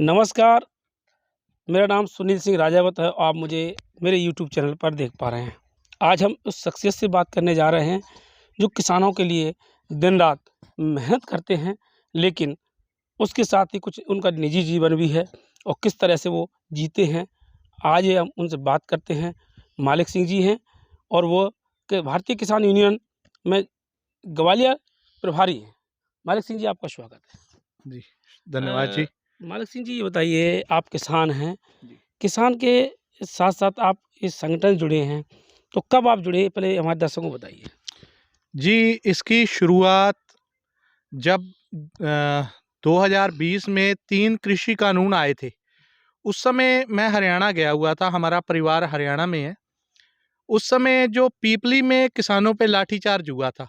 नमस्कार, मेरा नाम सुनील सिंह राजावत है और आप मुझे मेरे यूट्यूब चैनल पर देख पा रहे हैं। आज हम उस शख्सियत से बात करने जा रहे हैं जो किसानों के लिए दिन-रात मेहनत करते हैं, लेकिन उसके साथ ही कुछ उनका निजी जीवन भी है और किस तरह से वो जीते हैं। आज ये हम उनसे बात करते हैं। मालिक सिंह जी हैं और वो भारतीय किसान यूनियन में ग्वालियर प्रभारी हैं। मालिक सिंह जी, आपका स्वागत है। जी, धन्यवाद जी। मालिक सिंह जी, ये बताइए, आप किसान हैं, जी। किसान के साथ-साथ आप इस संगठन से जुड़े हैं, तो कब आप जुड़े? पहले हमारे दर्शकों को बताइए। जी, इसकी शुरुआत जब 2020 में 3 कृषि कानून आए थे, उस समय मैं हरियाणा गया हुआ था, हमारा परिवार हरियाणा में है। उस समय जो पीपली में किसानों पे लाठीचार्ज हुआ था,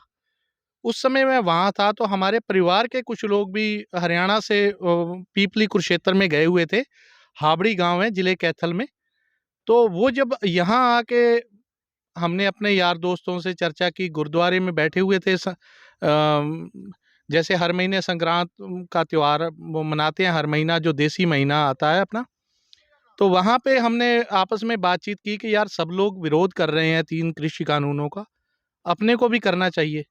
उस समय मैं वहाँ था, तो हमारे परिवार के कुछ लोग भी हरियाणा से पीपली कुरुक्षेत्र में गए हुए थे। हाबड़ी गाँव है, जिले कैथल में। तो वो जब यहाँ आके हमने अपने यार दोस्तों से चर्चा की, गुरुद्वारे में बैठे हुए थे। जैसे हर महीने संक्रांत का त्योहार वो मनाते हैं, हर महीना जो देसी महीना आता है अपना, तो वहाँ पे हमने आपस में बातचीत की कि यार सब लोग विरोध कर रहे हैं 3 कृषि कानूनों का, अपने को भी करना चाहिए।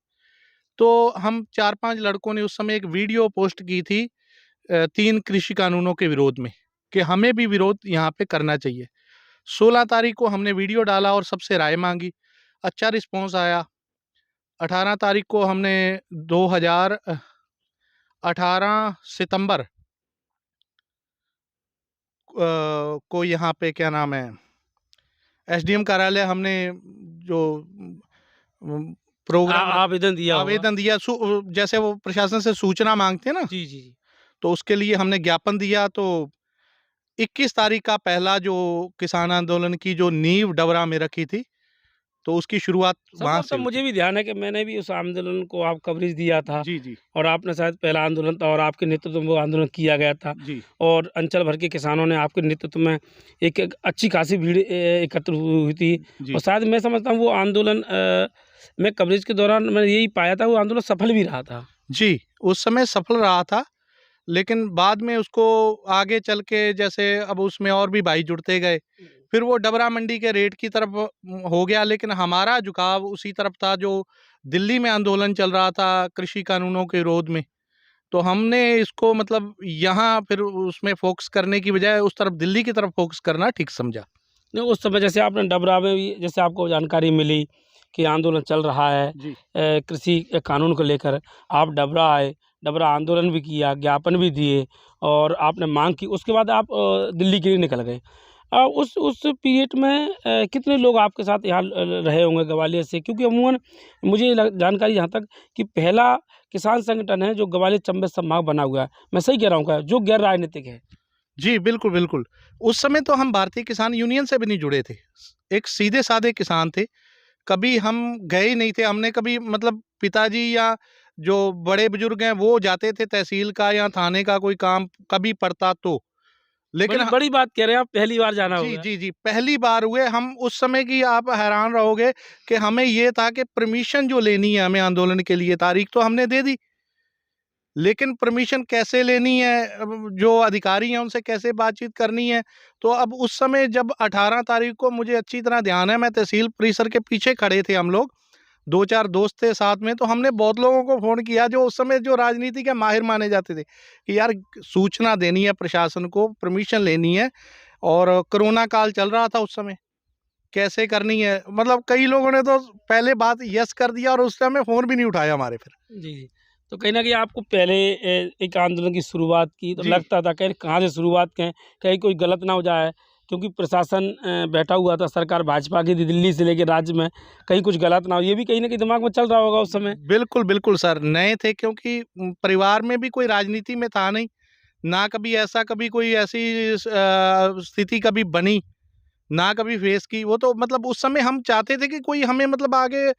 तो हम 4-5 लड़कों ने उस समय एक वीडियो पोस्ट की थी 3 कृषि कानूनों के विरोध में, कि हमें भी विरोध यहाँ पे करना चाहिए। 16 तारीख को हमने वीडियो डाला और सबसे राय मांगी। अच्छा रिस्पॉन्स आया। 18 तारीख को हमने 2018 सितंबर को यहाँ पे क्या नाम है, एसडीएम कार्यालय हमने जो प्रोग्राम आवेदन दिया होगा। आवेदन दिया, जैसे वो प्रशासन से सूचना मांगते हैं ना, जी, जी, जी। तो उसके लिए हमने ज्ञापन दिया। तो 21 तारीख का पहला जो किसान आंदोलन की जो नींव डबरा में रखी थी, तो उसकी शुरुआत वहाँ से संभवतः हुई मुझे थी। भी ध्यान है कि मैंने भी उस आंदोलन को आप कवरेज दिया था जी, जी। और आपने शायद पहला आंदोलन था और आपके नेतृत्व में वो आंदोलन किया गया था जी। और अंचल भर के किसानों ने आपके नेतृत्व में एक अच्छी खासी भीड़ एकत्र हुई थी जी। और शायद मैं समझता हूँ वो आंदोलन में कवरेज के दौरान मैंने यही पाया था, वो आंदोलन सफल भी रहा था। जी, उस समय सफल रहा था, लेकिन बाद में उसको आगे चल के जैसे अब उसमें और भी भाई जुड़ते गए, फिर वो डबरा मंडी के रेट की तरफ हो गया, लेकिन हमारा झुकाव उसी तरफ था जो दिल्ली में आंदोलन चल रहा था कृषि कानूनों के विरोध में। तो हमने इसको मतलब यहाँ फिर उसमें फ़ोकस करने की बजाय उस तरफ दिल्ली की तरफ फ़ोकस करना ठीक समझा। नहीं, उस समय जैसे आपने डबरा में भी जैसे आपको जानकारी मिली कि आंदोलन चल रहा है जी। कृषि कानून को लेकर, आप डबरा आए, डबरा आंदोलन भी किया, ज्ञापन भी दिए और आपने मांग की, उसके बाद आप दिल्ली के लिए निकल गए। उस पीरियड में कितने लोग आपके साथ यहाँ रहे होंगे ग्वालियर से? क्योंकि अमूमन मुझे जानकारी जहाँ तक कि पहला किसान संगठन है जो ग्वालियर चंबे संभाग बना हुआ है, मैं सही कह रहा हूँ क्या? जो गैर राजनीतिक है। जी, बिल्कुल, बिल्कुल। उस समय तो हम भारतीय किसान यूनियन से भी नहीं जुड़े थे। एक सीधे-साधे किसान थे। कभी हम गए ही नहीं थे। हमने कभी मतलब पिताजी या जो बड़े बुजुर्ग हैं वो जाते थे तहसील का या थाने का कोई काम कभी पड़ता तो। लेकिन बड़ी बड़ी बात कह रहे हैं आप, पहली बार जाना जी, होगा। जी, जी। पहली बार हुए हम उस समय की, आप हैरान रहोगे कि हमें ये था कि परमिशन जो लेनी है हमें आंदोलन के लिए, तारीख तो हमने दे दी। लेकिन परमिशन कैसे लेनी है, अब जो अधिकारी हैं उनसे कैसे बातचीत करनी है। तो अब उस समय जब 18 तारीख को मुझे अच्छी तरह ध्यान है, मैं तहसील परिसर के पीछे खड़े थे हम लोग, 2-4 दोस्त थे साथ में, तो हमने बहुत लोगों को फ़ोन किया जो उस समय जो राजनीति के माहिर माने जाते थे, कि यार सूचना देनी है प्रशासन को, परमिशन लेनी है और कोरोना काल चल रहा था उस समय, कैसे करनी है? मतलब कई लोगों ने तो पहले बात यस कर दिया और उस समय फ़ोन भी नहीं उठाया हमारे फिर। जी, जी। तो कहीं न कहीं आपको पहले एक आंदोलन की शुरुआत की तो जी। लगता था कहीं कहाँ से शुरुआत करें, कहीं कोई गलत ना हो जाए, क्योंकि प्रशासन बैठा हुआ था, सरकार भाजपा की थी दिल्ली से लेके राज्य में, कहीं कुछ गलत ना हो, ये भी कहीं न कहीं दिमाग में चल रहा होगा उस समय? बिल्कुल, बिल्कुल सर, नए थे क्योंकि परिवार में भी कोई राजनीति में था नहीं, ना कभी ऐसा कभी कोई ऐसी स्थिति कभी बनी, ना कभी फेस की। वो तो मतलब उस समय हम चाहते थे कि कोई हमें मतलब आगे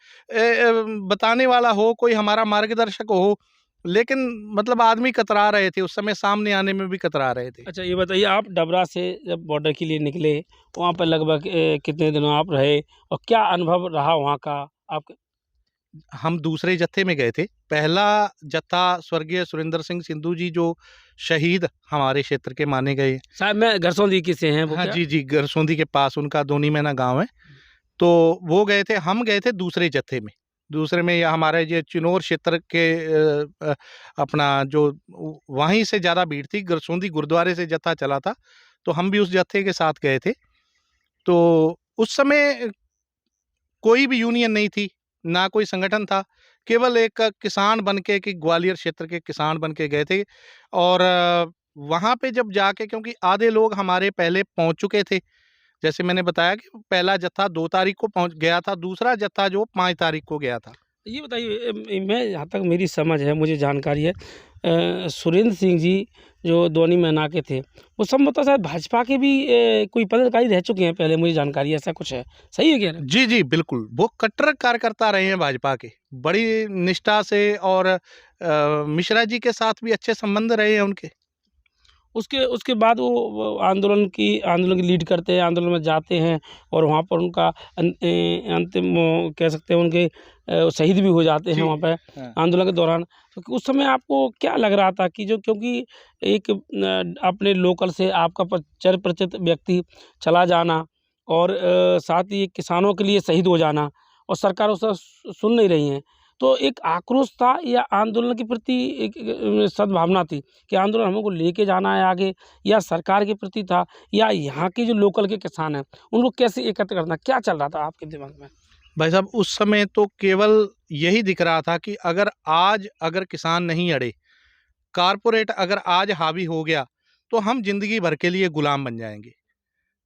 बताने वाला हो, कोई हमारा मार्गदर्शक हो, लेकिन मतलब आदमी कतरा रहे थे, उस समय सामने आने में भी कतरा रहे थे। अच्छा, ये बताइए, आप डबरा से जब बॉर्डर के लिए निकले, वहाँ पर लगभग कितने दिनों आप रहे और क्या अनुभव रहा वहाँ का आपका? हम दूसरे जत्थे में गए थे। पहला जत्था स्वर्गीय सुरेंद्र सिंह सिंधु जी जो शहीद हमारे क्षेत्र के माने गए। साहब मैं गरसौंदी के से हैं वो हाँ क्या? जी जी, गरसोंदी के पास उनका दोनी मैना गांव है। तो वो गए थे, हम गए थे दूसरे जत्थे में। दूसरे में या हमारे ये चिनौर क्षेत्र के अपना जो वहीं से ज़्यादा भीड़ थी, गरसोंदी गुरुद्वारे से जत्था चला था, तो हम भी उस जत्थे के साथ गए थे। तो उस समय कोई भी यूनियन नहीं थी, ना कोई संगठन था, केवल एक किसान बन के कि ग्वालियर क्षेत्र के किसान बन के गए थे। और वहाँ पे जब जाके, क्योंकि आधे लोग हमारे पहले पहुँच चुके थे, जैसे मैंने बताया कि पहला जत्था 2 तारीख को पहुँच गया था, दूसरा जत्था जो 5 तारीख को गया था। ये बताइए मैं जहाँ तक मेरी समझ है, मुझे जानकारी है, सुरेंद्र सिंह जी जो दोनी मैना के थे, वो संभवतः शायद भाजपा के भी कोई पदाधिकारी रह चुके हैं पहले, मुझे जानकारी है, ऐसा कुछ है, सही है क्या? जी, जी, बिल्कुल। वो कट्टर कार्यकर्ता रहे हैं भाजपा के, बड़ी निष्ठा से, और मिश्रा जी के साथ भी अच्छे संबंध रहे हैं उनके। उसके उसके बाद वो आंदोलन की लीड करते हैं, आंदोलन में जाते हैं और वहाँ पर उनका अंतिम वो कह सकते हैं उनके शहीद भी हो जाते हैं जी, वहाँ पे हाँ। आंदोलन के दौरान। तो उस समय आपको क्या लग रहा था कि जो, क्योंकि एक अपने लोकल से आपका चिर परिचित व्यक्ति चला जाना और साथ ही किसानों के लिए शहीद हो जाना और सरकार उसका सुन नहीं रही है, तो एक आक्रोश था या आंदोलन के प्रति एक सद्भावना थी कि आंदोलन हमको लेके जाना है आगे, या सरकार के प्रति था, या यहाँ के जो लोकल के किसान हैं उनको कैसे एकत्र करना, क्या चल रहा था आपके दिमाग में? भाई साहब, उस समय तो केवल यही दिख रहा था कि अगर किसान नहीं अड़े, कारपोरेट अगर आज हावी हो गया, तो हम ज़िंदगी भर के लिए गुलाम बन जाएँगे।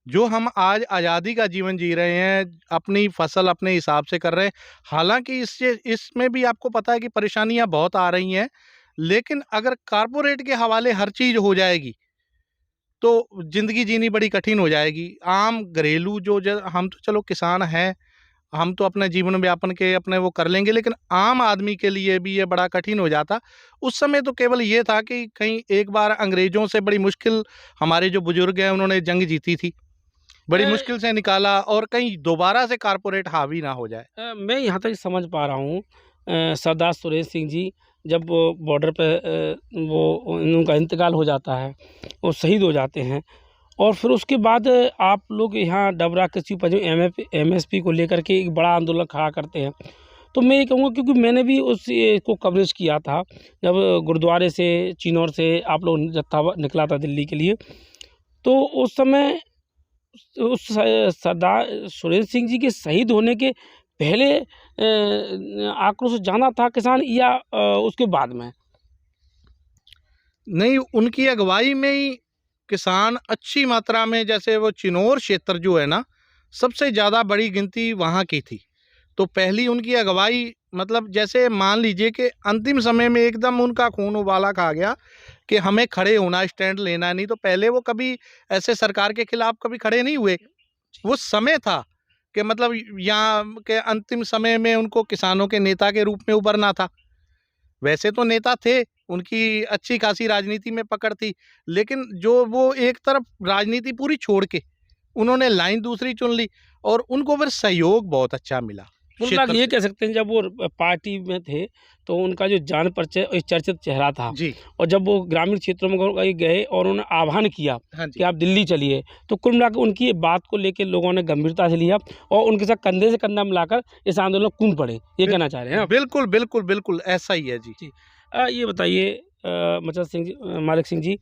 जो हम आज आज़ादी का जीवन जी रहे हैं, अपनी फसल अपने हिसाब से कर रहे हैं। हालाँकि इसमें भी आपको पता है कि परेशानियाँ बहुत आ रही हैं, लेकिन अगर कारपोरेट के हवाले हर चीज़ हो जाएगी, तो ज़िंदगी जीनी बड़ी कठिन हो जाएगी। आम घरेलू जो ज हम तो चलो किसान हैं, हम तो अपने जीवन व्यापन के अपने वो कर लेंगे, लेकिन आम आदमी के लिए भी ये बड़ा कठिन हो जाता। उस समय तो केवल ये था कि कहीं एक बार अंग्रेज़ों से बड़ी मुश्किल हमारे जो बुज़ुर्ग हैं, उन्होंने जंग जीती थी। बड़ी मुश्किल से निकाला, और कहीं दोबारा से कारपोरेट हावी ना हो जाए। मैं यहाँ तक समझ पा रहा हूँ, सरदार सुरेंद्र सिंह जी जब वो बॉर्डर पे वो उनका इंतकाल हो जाता है, वो शहीद हो जाते हैं, और फिर उसके बाद आप लोग यहाँ डबरा कृषि उपज MSP को लेकर के एक बड़ा आंदोलन खड़ा करते हैं। तो मैं ये कहूँगा, क्योंकि मैंने भी को कवरेज किया था जब गुरुद्वारे से चिनौर से आप लोग जत्था निकला था दिल्ली के लिए, तो उस समय उस सरदार सुरेंद्र सिंह जी के शहीद होने के पहले आक्रोश जाना था किसान, या उसके बाद में? नहीं, उनकी अगुवाई में ही किसान अच्छी मात्रा में, जैसे वो चिनौर क्षेत्र जो है ना, सबसे ज़्यादा बड़ी गिनती वहाँ की थी। तो पहली उनकी अगुवाई, मतलब जैसे मान लीजिए कि अंतिम समय में एकदम उनका खून उबाला खा गया कि हमें खड़े होना, स्टैंड लेना नहीं। तो पहले वो कभी ऐसे सरकार के खिलाफ कभी खड़े नहीं हुए। वो समय था कि मतलब यहाँ के अंतिम समय में उनको किसानों के नेता के रूप में उभरना था। वैसे तो नेता थे, उनकी अच्छी खासी राजनीति में पकड़ थी, लेकिन जो वो एक तरफ राजनीति पूरी छोड़ के उन्होंने लाइन दूसरी चुन ली, और उनको फिर सहयोग बहुत अच्छा मिला कुल मिला क्षेत्र के ये से। कह सकते हैं, जब वो पार्टी में थे तो उनका जो जान परिचय और चर्चित चेहरा था, जी, और जब वो ग्रामीण क्षेत्रों में गए और उन्होंने आह्वान किया हाँ कि जी। आप दिल्ली चलिए, तो कुल मिला के उनकी ये बात को लेके लोगों ने गंभीरता से लिया और उनके साथ कंधे से कंधा मिलाकर इस आंदोलन में कूद पड़े, ये बिल कहना चाह रहे हैं आप? बिल्कुल, बिल्कुल, बिल्कुल ऐसा ही है जी। जी। ये बताइए मचल सिंह जी, मालिक सिंह जी,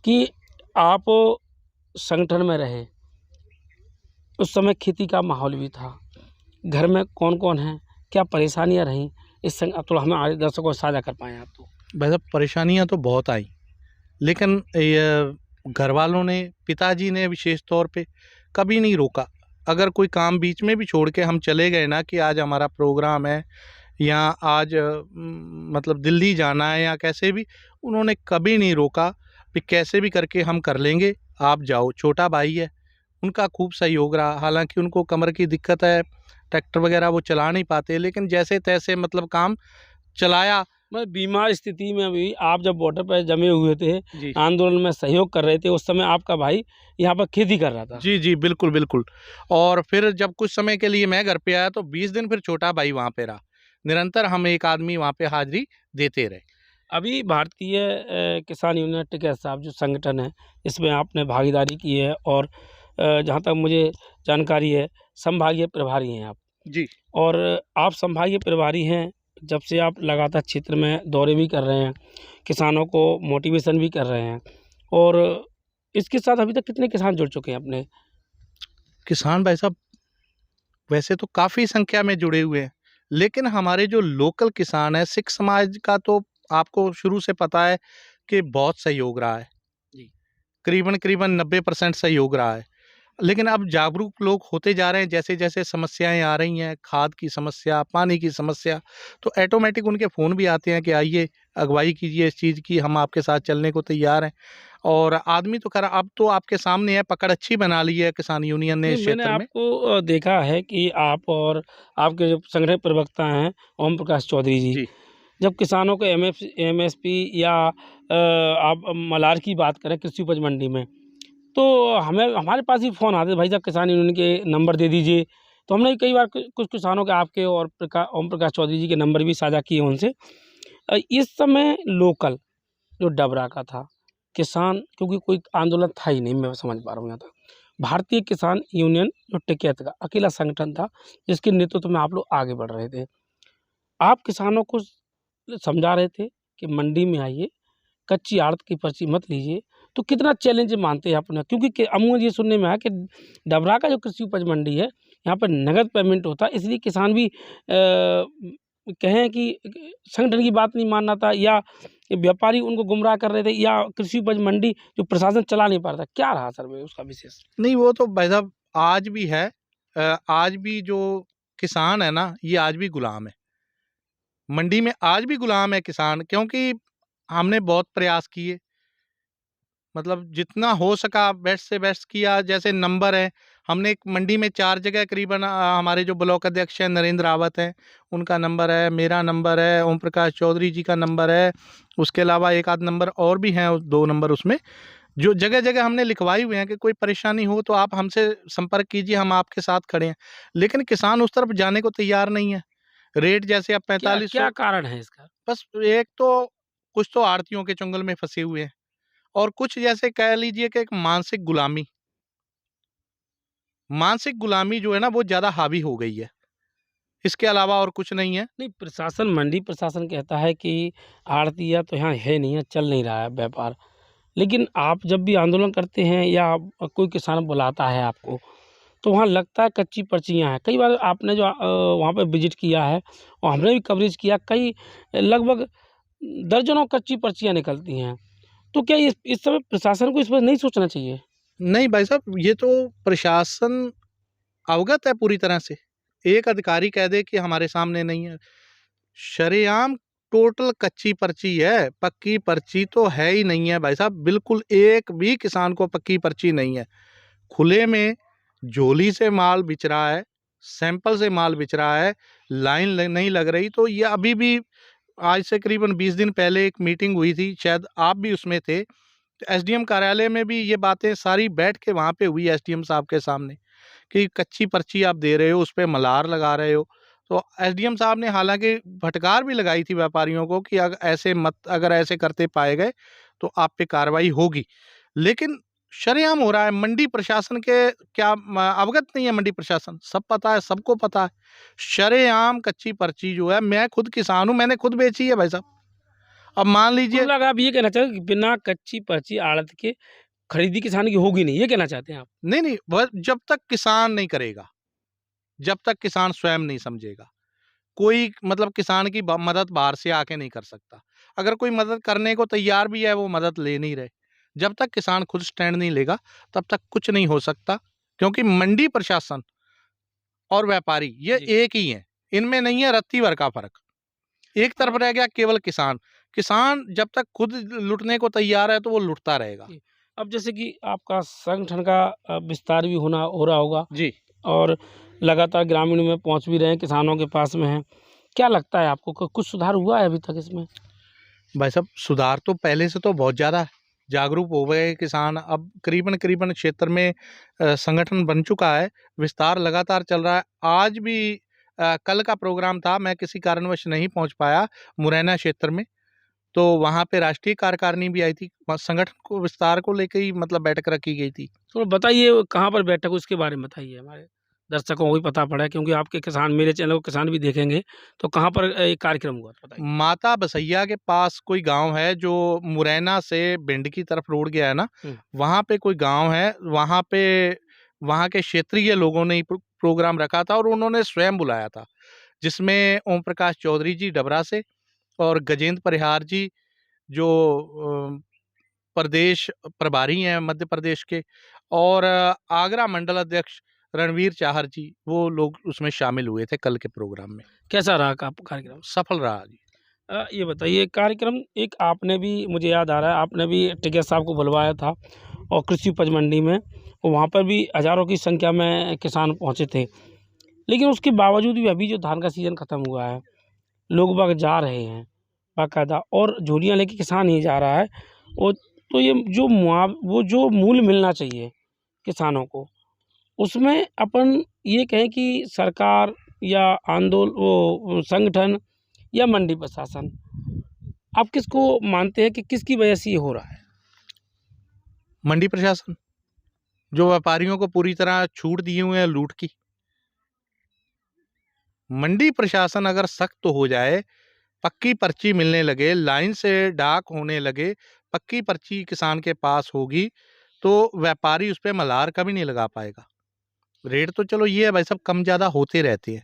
कि आप संगठन में रहे, उस समय खेती का माहौल भी था, घर में कौन-कौन हैं, क्या परेशानियाँ रहीं? इस संग अब थोड़ा हमें आगे दर्शकों को साझा कर पाएँ आप तो। भाई साहब, परेशानियाँ तो बहुत आई, लेकिन ये घर वालों ने, पिताजी ने विशेष तौर पे कभी नहीं रोका। अगर कोई काम बीच में भी छोड़ के हम चले गए ना कि आज हमारा प्रोग्राम है, या आज मतलब दिल्ली जाना है या कैसे भी, उन्होंने कभी नहीं रोका कि कैसे भी करके हम कर लेंगे, आप जाओ। छोटा भाई है, उनका खूब सहयोग रहा। हालाँकि उनको कमर की दिक्कत है, ट्रैक्टर वगैरह वो चला नहीं पाते, लेकिन जैसे-तैसे मतलब काम चलाया। मैं बीमार स्थिति में भी आप जब बॉर्डर पर जमे हुए थे, जी। आंदोलन में सहयोग कर रहे थे, उस समय आपका भाई यहाँ पर खेती कर रहा था। जी, जी, बिल्कुल, बिल्कुल। और फिर जब कुछ समय के लिए मैं घर पे आया, तो 20 दिन फिर छोटा भाई वहाँ पे रहा। निरंतर हम एक आदमी वहाँ पे हाज़िरी देते रहे। अभी भारतीय किसान यूनियन टिकैत साहब जो संगठन है, इसमें आपने भागीदारी की है और जहाँ तक मुझे जानकारी है, संभागीय प्रभारी हैं आप। जी। और आप संभागीय प्रभारी हैं, जब से आप लगातार क्षेत्र में दौरे भी कर रहे हैं, किसानों को मोटिवेशन भी कर रहे हैं, और इसके साथ अभी तक कितने किसान जुड़ चुके हैं अपने? किसान भाई साहब वैसे तो काफ़ी संख्या में जुड़े हुए हैं, लेकिन हमारे जो लोकल किसान हैं, सिख समाज का तो आपको शुरू से पता है कि बहुत सहयोग रहा है। जी। करीबन 90% सहयोग रहा है। लेकिन अब जागरूक लोग होते जा रहे हैं, जैसे-जैसे समस्याएँ आ रही हैं, खाद की समस्या, पानी की समस्या, तो ऑटोमेटिक उनके फ़ोन भी आते हैं कि आइए, अगुवाई कीजिए इस चीज़ की, हम आपके साथ चलने को तैयार हैं। और आदमी तो खैर अब तो आपके सामने है, पकड़ अच्छी बना ली है किसान यूनियन ने इस नहीं, मैंने क्षेत्र में। आपको देखा है कि आप और आपके जो संगठन प्रवक्ता हैं, ओम प्रकाश चौधरी जी, जी। जब किसानों को एमएसपी या आप मलार की बात करें कृषि उपज मंडी में, तो हमें हमारे पास ही फ़ोन आते हैं, भाई साहब किसान यूनियन के नंबर दे दीजिए। तो हमने कई बार कुछ किसानों के आपके और ओम प्रकाश चौधरी जी के नंबर भी साझा किए उनसे। इस समय लोकल जो डबरा का था किसान, क्योंकि कोई आंदोलन था ही नहीं, मैं समझ पा रहा हूँ यहाँ तक। भारतीय किसान यूनियन जो टिकैत का अकेला संगठन था, जिसके नेतृत्व में आप लोग आगे बढ़ रहे थे। आप किसानों को समझा रहे थे कि मंडी में आइए, कच्ची आड़त की पर्ची मत लीजिए। तो कितना चैलेंज मानते हैं अपना? क्योंकि अमूमन ये सुनने में आया कि डबरा का जो कृषि उपज मंडी है, यहाँ पर नगद पेमेंट होता है, इसलिए किसान भी कहें कि संगठन की बात नहीं मान रहा था, या व्यापारी उनको गुमराह कर रहे थे, या कृषि उपज मंडी जो प्रशासन चला नहीं पा रहा था। क्या रहा सर में उसका विशेष? नहीं, वो तो भाई साहब आज भी है। आज भी जो किसान है ना, ये आज भी गुलाम है। मंडी में आज भी गुलाम है किसान, क्योंकि हमने बहुत प्रयास किए, मतलब जितना हो सका बेस्ट से बेस्ट किया। जैसे नंबर है, हमने एक मंडी में 4 जगह करीबन हमारे जो ब्लॉक अध्यक्ष हैं नरेंद्र रावत हैं, उनका नंबर है, मेरा नंबर है, ओम प्रकाश चौधरी जी का नंबर है, उसके अलावा एक आध नंबर और भी हैं, 2 नंबर उसमें, जो जगह-जगह हमने लिखवाए हुए हैं कि कोई परेशानी हो तो आप हमसे संपर्क कीजिए, हम आपके साथ खड़े हैं। लेकिन किसान उस तरफ जाने को तैयार नहीं है। रेट जैसे अब क्या 4500, क्या कारण है इसका? बस एक तो कुछ तो आड़तियों के चंगुल में फँसे हुए हैं, और कुछ जैसे कह लीजिए कि एक मानसिक गुलामी जो है ना वो ज़्यादा हावी हो गई है। इसके अलावा और कुछ नहीं है। नहीं, प्रशासन, मंडी प्रशासन कहता है कि आड़तिया तो यहाँ है नहीं है, चल नहीं रहा है व्यापार। लेकिन आप जब भी आंदोलन करते हैं या कोई किसान बुलाता है आपको, तो वहाँ लगता है कच्ची पर्चियाँ हैं। कई बार आपने जो वहाँ पे विज़िट किया है और हमने भी कवरेज किया, कई लगभग दर्जनों कच्ची पर्चियाँ निकलती हैं। तो क्या इस समय प्रशासन को इस पर नहीं सोचना चाहिए? नहीं भाई साहब, ये तो प्रशासन अवगत है पूरी तरह से। एक अधिकारी कह दे कि हमारे सामने नहीं है, शरेआम टोटल कच्ची पर्ची है, पक्की पर्ची तो है ही नहीं है भाई साहब। बिल्कुल एक भी किसान को पक्की पर्ची नहीं है। खुले में झोली से माल बिच रहा है, सैंपल से माल बिच रहा है, लाइन नहीं लग रही। तो ये अभी भी आज से करीबन 20 दिन पहले एक मीटिंग हुई थी, शायद आप भी उसमें थे। तो एसडीएम कार्यालय में भी ये बातें सारी बैठ के वहाँ पे हुई एसडीएम साहब के सामने, कि कच्ची पर्ची आप दे रहे हो, उस पे मलार लगा रहे हो। तो एसडीएम साहब ने हालाँकि फटकार भी लगाई थी व्यापारियों को कि अगर ऐसे करते पाए गए तो आप पे कार्रवाई होगी। लेकिन शरेआम हो रहा है। मंडी प्रशासन के क्या अवगत नहीं है? मंडी प्रशासन सब पता है, सबको पता है। शरेआम कच्ची पर्ची जो है, मैं खुद किसान हूँ, मैंने खुद बेची है भाई साहब। अब मान लीजिए, कुल मिला के आप ये कहना चाहते हो कि बिना कच्ची पर्ची आड़त के खरीदी किसान की होगी नहीं, ये कहना चाहते हैं आप? नहीं, वह जब तक किसान नहीं करेगा, जब तक किसान स्वयं नहीं समझेगा, कोई मतलब किसान की मदद बाहर से आके नहीं कर सकता। अगर कोई मदद करने को तैयार भी है, वो मदद ले नहीं रहे। जब तक किसान खुद स्टैंड नहीं लेगा, तब तक कुछ नहीं हो सकता, क्योंकि मंडी प्रशासन और व्यापारी ये जी। एक ही हैं। इनमें नहीं है रत्ती भर का फ़र्क। एक तरफ रह गया केवल किसान। किसान जब तक खुद लुटने को तैयार है, तो वो लुटता रहेगा। जी। अब जैसे कि आपका संगठन का विस्तार भी हो रहा होगा, जी। और लगातार ग्रामीण में पहुँच भी रहे हैं, किसानों के पास में हैं। क्या लगता है आपको कि कुछ सुधार हुआ है अभी तक इसमें? भाई साहब, सुधार तो पहले से तो बहुत ज़्यादा है। जागरूक हो गए किसान। अब करीबन क्षेत्र में संगठन बन चुका है, विस्तार लगातार चल रहा है। आज भी कल का प्रोग्राम था, मैं किसी कारणवश नहीं पहुंच पाया मुरैना क्षेत्र में। तो वहाँ पे राष्ट्रीय कार्यकारिणी भी आई थी, वहाँ संगठन को विस्तार को लेकर ही मतलब बैठक रखी गई थी। तो बताइए कहाँ पर बैठक, उसके बारे में बताइए, हमारे दर्शकों को भी पता पड़ा, क्योंकि आपके किसान, मेरे चैनल को किसान भी देखेंगे, तो कहाँ पर ये कार्यक्रम हुआ था बताइए। माता बसैया के पास कोई गांव है जो मुरैना से भिंड की तरफ रोड गया है ना, वहाँ पे कोई गांव है, वहाँ पे वहाँ के क्षेत्रीय लोगों ने ही प्रोग्राम रखा था और उन्होंने स्वयं बुलाया था, जिसमें ओम प्रकाश चौधरी जी डबरा से और गजेंद्र परिहार जी जो प्रदेश प्रभारी हैं मध्य प्रदेश के, और आगरा मंडल अध्यक्ष रणवीर चाहर जी, वो लोग उसमें शामिल हुए थे कल के प्रोग्राम में। कैसा रहा का कार्यक्रम? सफल रहा जी। ये बताइए कार्यक्रम, एक आपने भी, मुझे याद आ रहा है, आपने भी टिकैत साहब को बुलवाया था और कृषि उपज मंडी में, वहाँ पर भी हज़ारों की संख्या में किसान पहुँचे थे। लेकिन उसके बावजूद भी अभी जो धान का सीज़न ख़त्म हुआ है, लोग बाग जा रहे हैं बाकायदा, और झोलियाँ लेके किसान ही जा रहा है। और तो ये जो वो जो मूल्य मिलना चाहिए किसानों को, उसमें अपन ये कहें कि सरकार या वो संगठन या मंडी प्रशासन, आप किसको मानते हैं कि किसकी वजह से ये हो रहा है? मंडी प्रशासन, जो व्यापारियों को पूरी तरह छूट दिए हुए हैं लूट की। मंडी प्रशासन अगर सख्त हो जाए, पक्की पर्ची मिलने लगे, लाइन से डाक होने लगे, पक्की पर्ची किसान के पास होगी, तो व्यापारी उस पे मल्हार कभी नहीं लगा पाएगा। रेट तो चलो ये है भाई, सब कम ज़्यादा होते रहते हैं।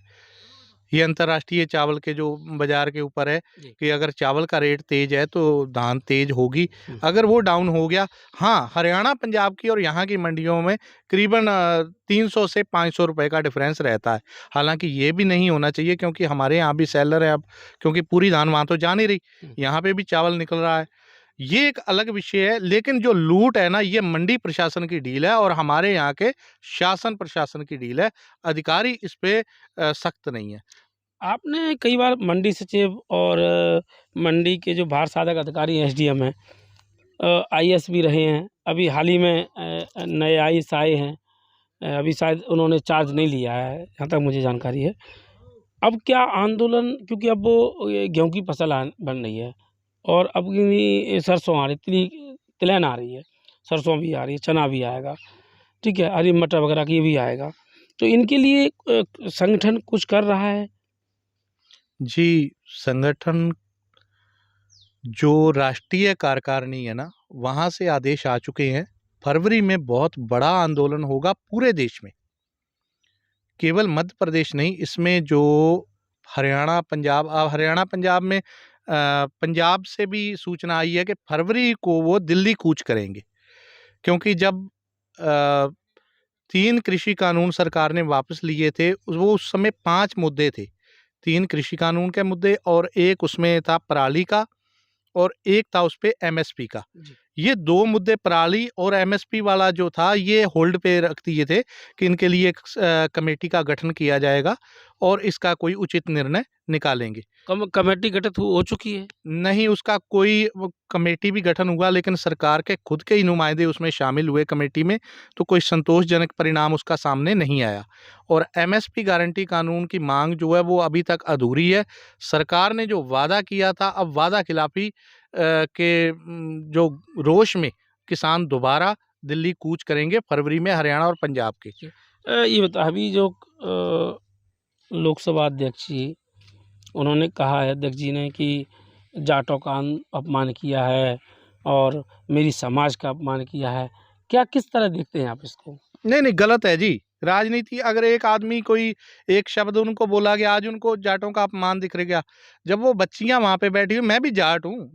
ये अंतर्राष्ट्रीय चावल के जो बाजार के ऊपर है कि अगर चावल का रेट तेज है तो धान तेज होगी, अगर वो डाउन हो गया। हाँ, हरियाणा पंजाब की और यहाँ की मंडियों में करीबन 300 से 500 रुपए का डिफरेंस रहता है। हालांकि ये भी नहीं होना चाहिए, क्योंकि हमारे यहाँ भी सेलर है अब, क्योंकि पूरी धान वहाँ तो जा नहीं रही, यहाँ पे भी चावल निकल रहा है। ये एक अलग विषय है, लेकिन जो लूट है ना, ये मंडी प्रशासन की डील है और हमारे यहाँ के शासन प्रशासन की डील है। अधिकारी इस पे सख्त नहीं है। आपने कई बार मंडी सचिव और मंडी के जो भार साधक अधिकारी एसडीएम हैं, आईएएस भी रहे हैं, अभी हाल ही में नए आईएएस आए हैं, अभी शायद उन्होंने चार्ज नहीं लिया है जहाँ तक मुझे जानकारी है। अब क्या आंदोलन, क्योंकि अब वो ये गेहूँ की फसल बन रही है और अब ये सरसों आ रही, तिलहन आ रही है, सरसों भी आ रही है, चना भी आएगा, ठीक है, हरी मटर वगैरह की भी आएगा, तो इनके लिए संगठन कुछ कर रहा है? जी, संगठन जो राष्ट्रीय कार्यकारिणी है ना, वहाँ से आदेश आ चुके हैं। फरवरी में बहुत बड़ा आंदोलन होगा पूरे देश में, केवल मध्य प्रदेश नहीं, इसमें जो हरियाणा पंजाब में पंजाब से भी सूचना आई है कि फरवरी को वो दिल्ली कूच करेंगे, क्योंकि जब 3 कृषि कानून सरकार ने वापस लिए थे, वो उस समय 5 मुद्दे थे। 3 कृषि कानून के मुद्दे और एक उसमें था पराली का और एक था उस पे एमएसपी का। ये 2 मुद्दे, पराली और एमएसपी वाला जो था, ये होल्ड पे रख दिए थे कि इनके लिए एक कमेटी का गठन किया जाएगा और इसका कोई उचित निर्णय निकालेंगे। कमेटी गठित हो चुकी है? नहीं, उसका कोई कमेटी भी गठन हुआ, लेकिन सरकार के खुद के ही नुमाइंदे उसमें शामिल हुए कमेटी में, तो कोई संतोषजनक परिणाम उसका सामने नहीं आया। और एमएसपी गारंटी कानून की मांग जो है वो अभी तक अधूरी है। सरकार ने जो वादा किया था, अब वादा खिलाफी के जो रोष में किसान दोबारा दिल्ली कूच करेंगे फरवरी में, हरियाणा और पंजाब के। ये बता, अभी जो लोकसभा अध्यक्ष जी, उन्होंने कहा है, अध्यक्ष जी ने, कि जाटों का अपमान किया है और मेरी समाज का अपमान किया है। क्या किस तरह देखते हैं आप इसको? नहीं, गलत है जी। राजनीति, अगर एक आदमी कोई एक शब्द उनको बोला गया, आज उनको जाटों का अपमान दिख गया, जब वो बच्चियां वहां पे बैठी हुई, मैं भी जाट हूँ,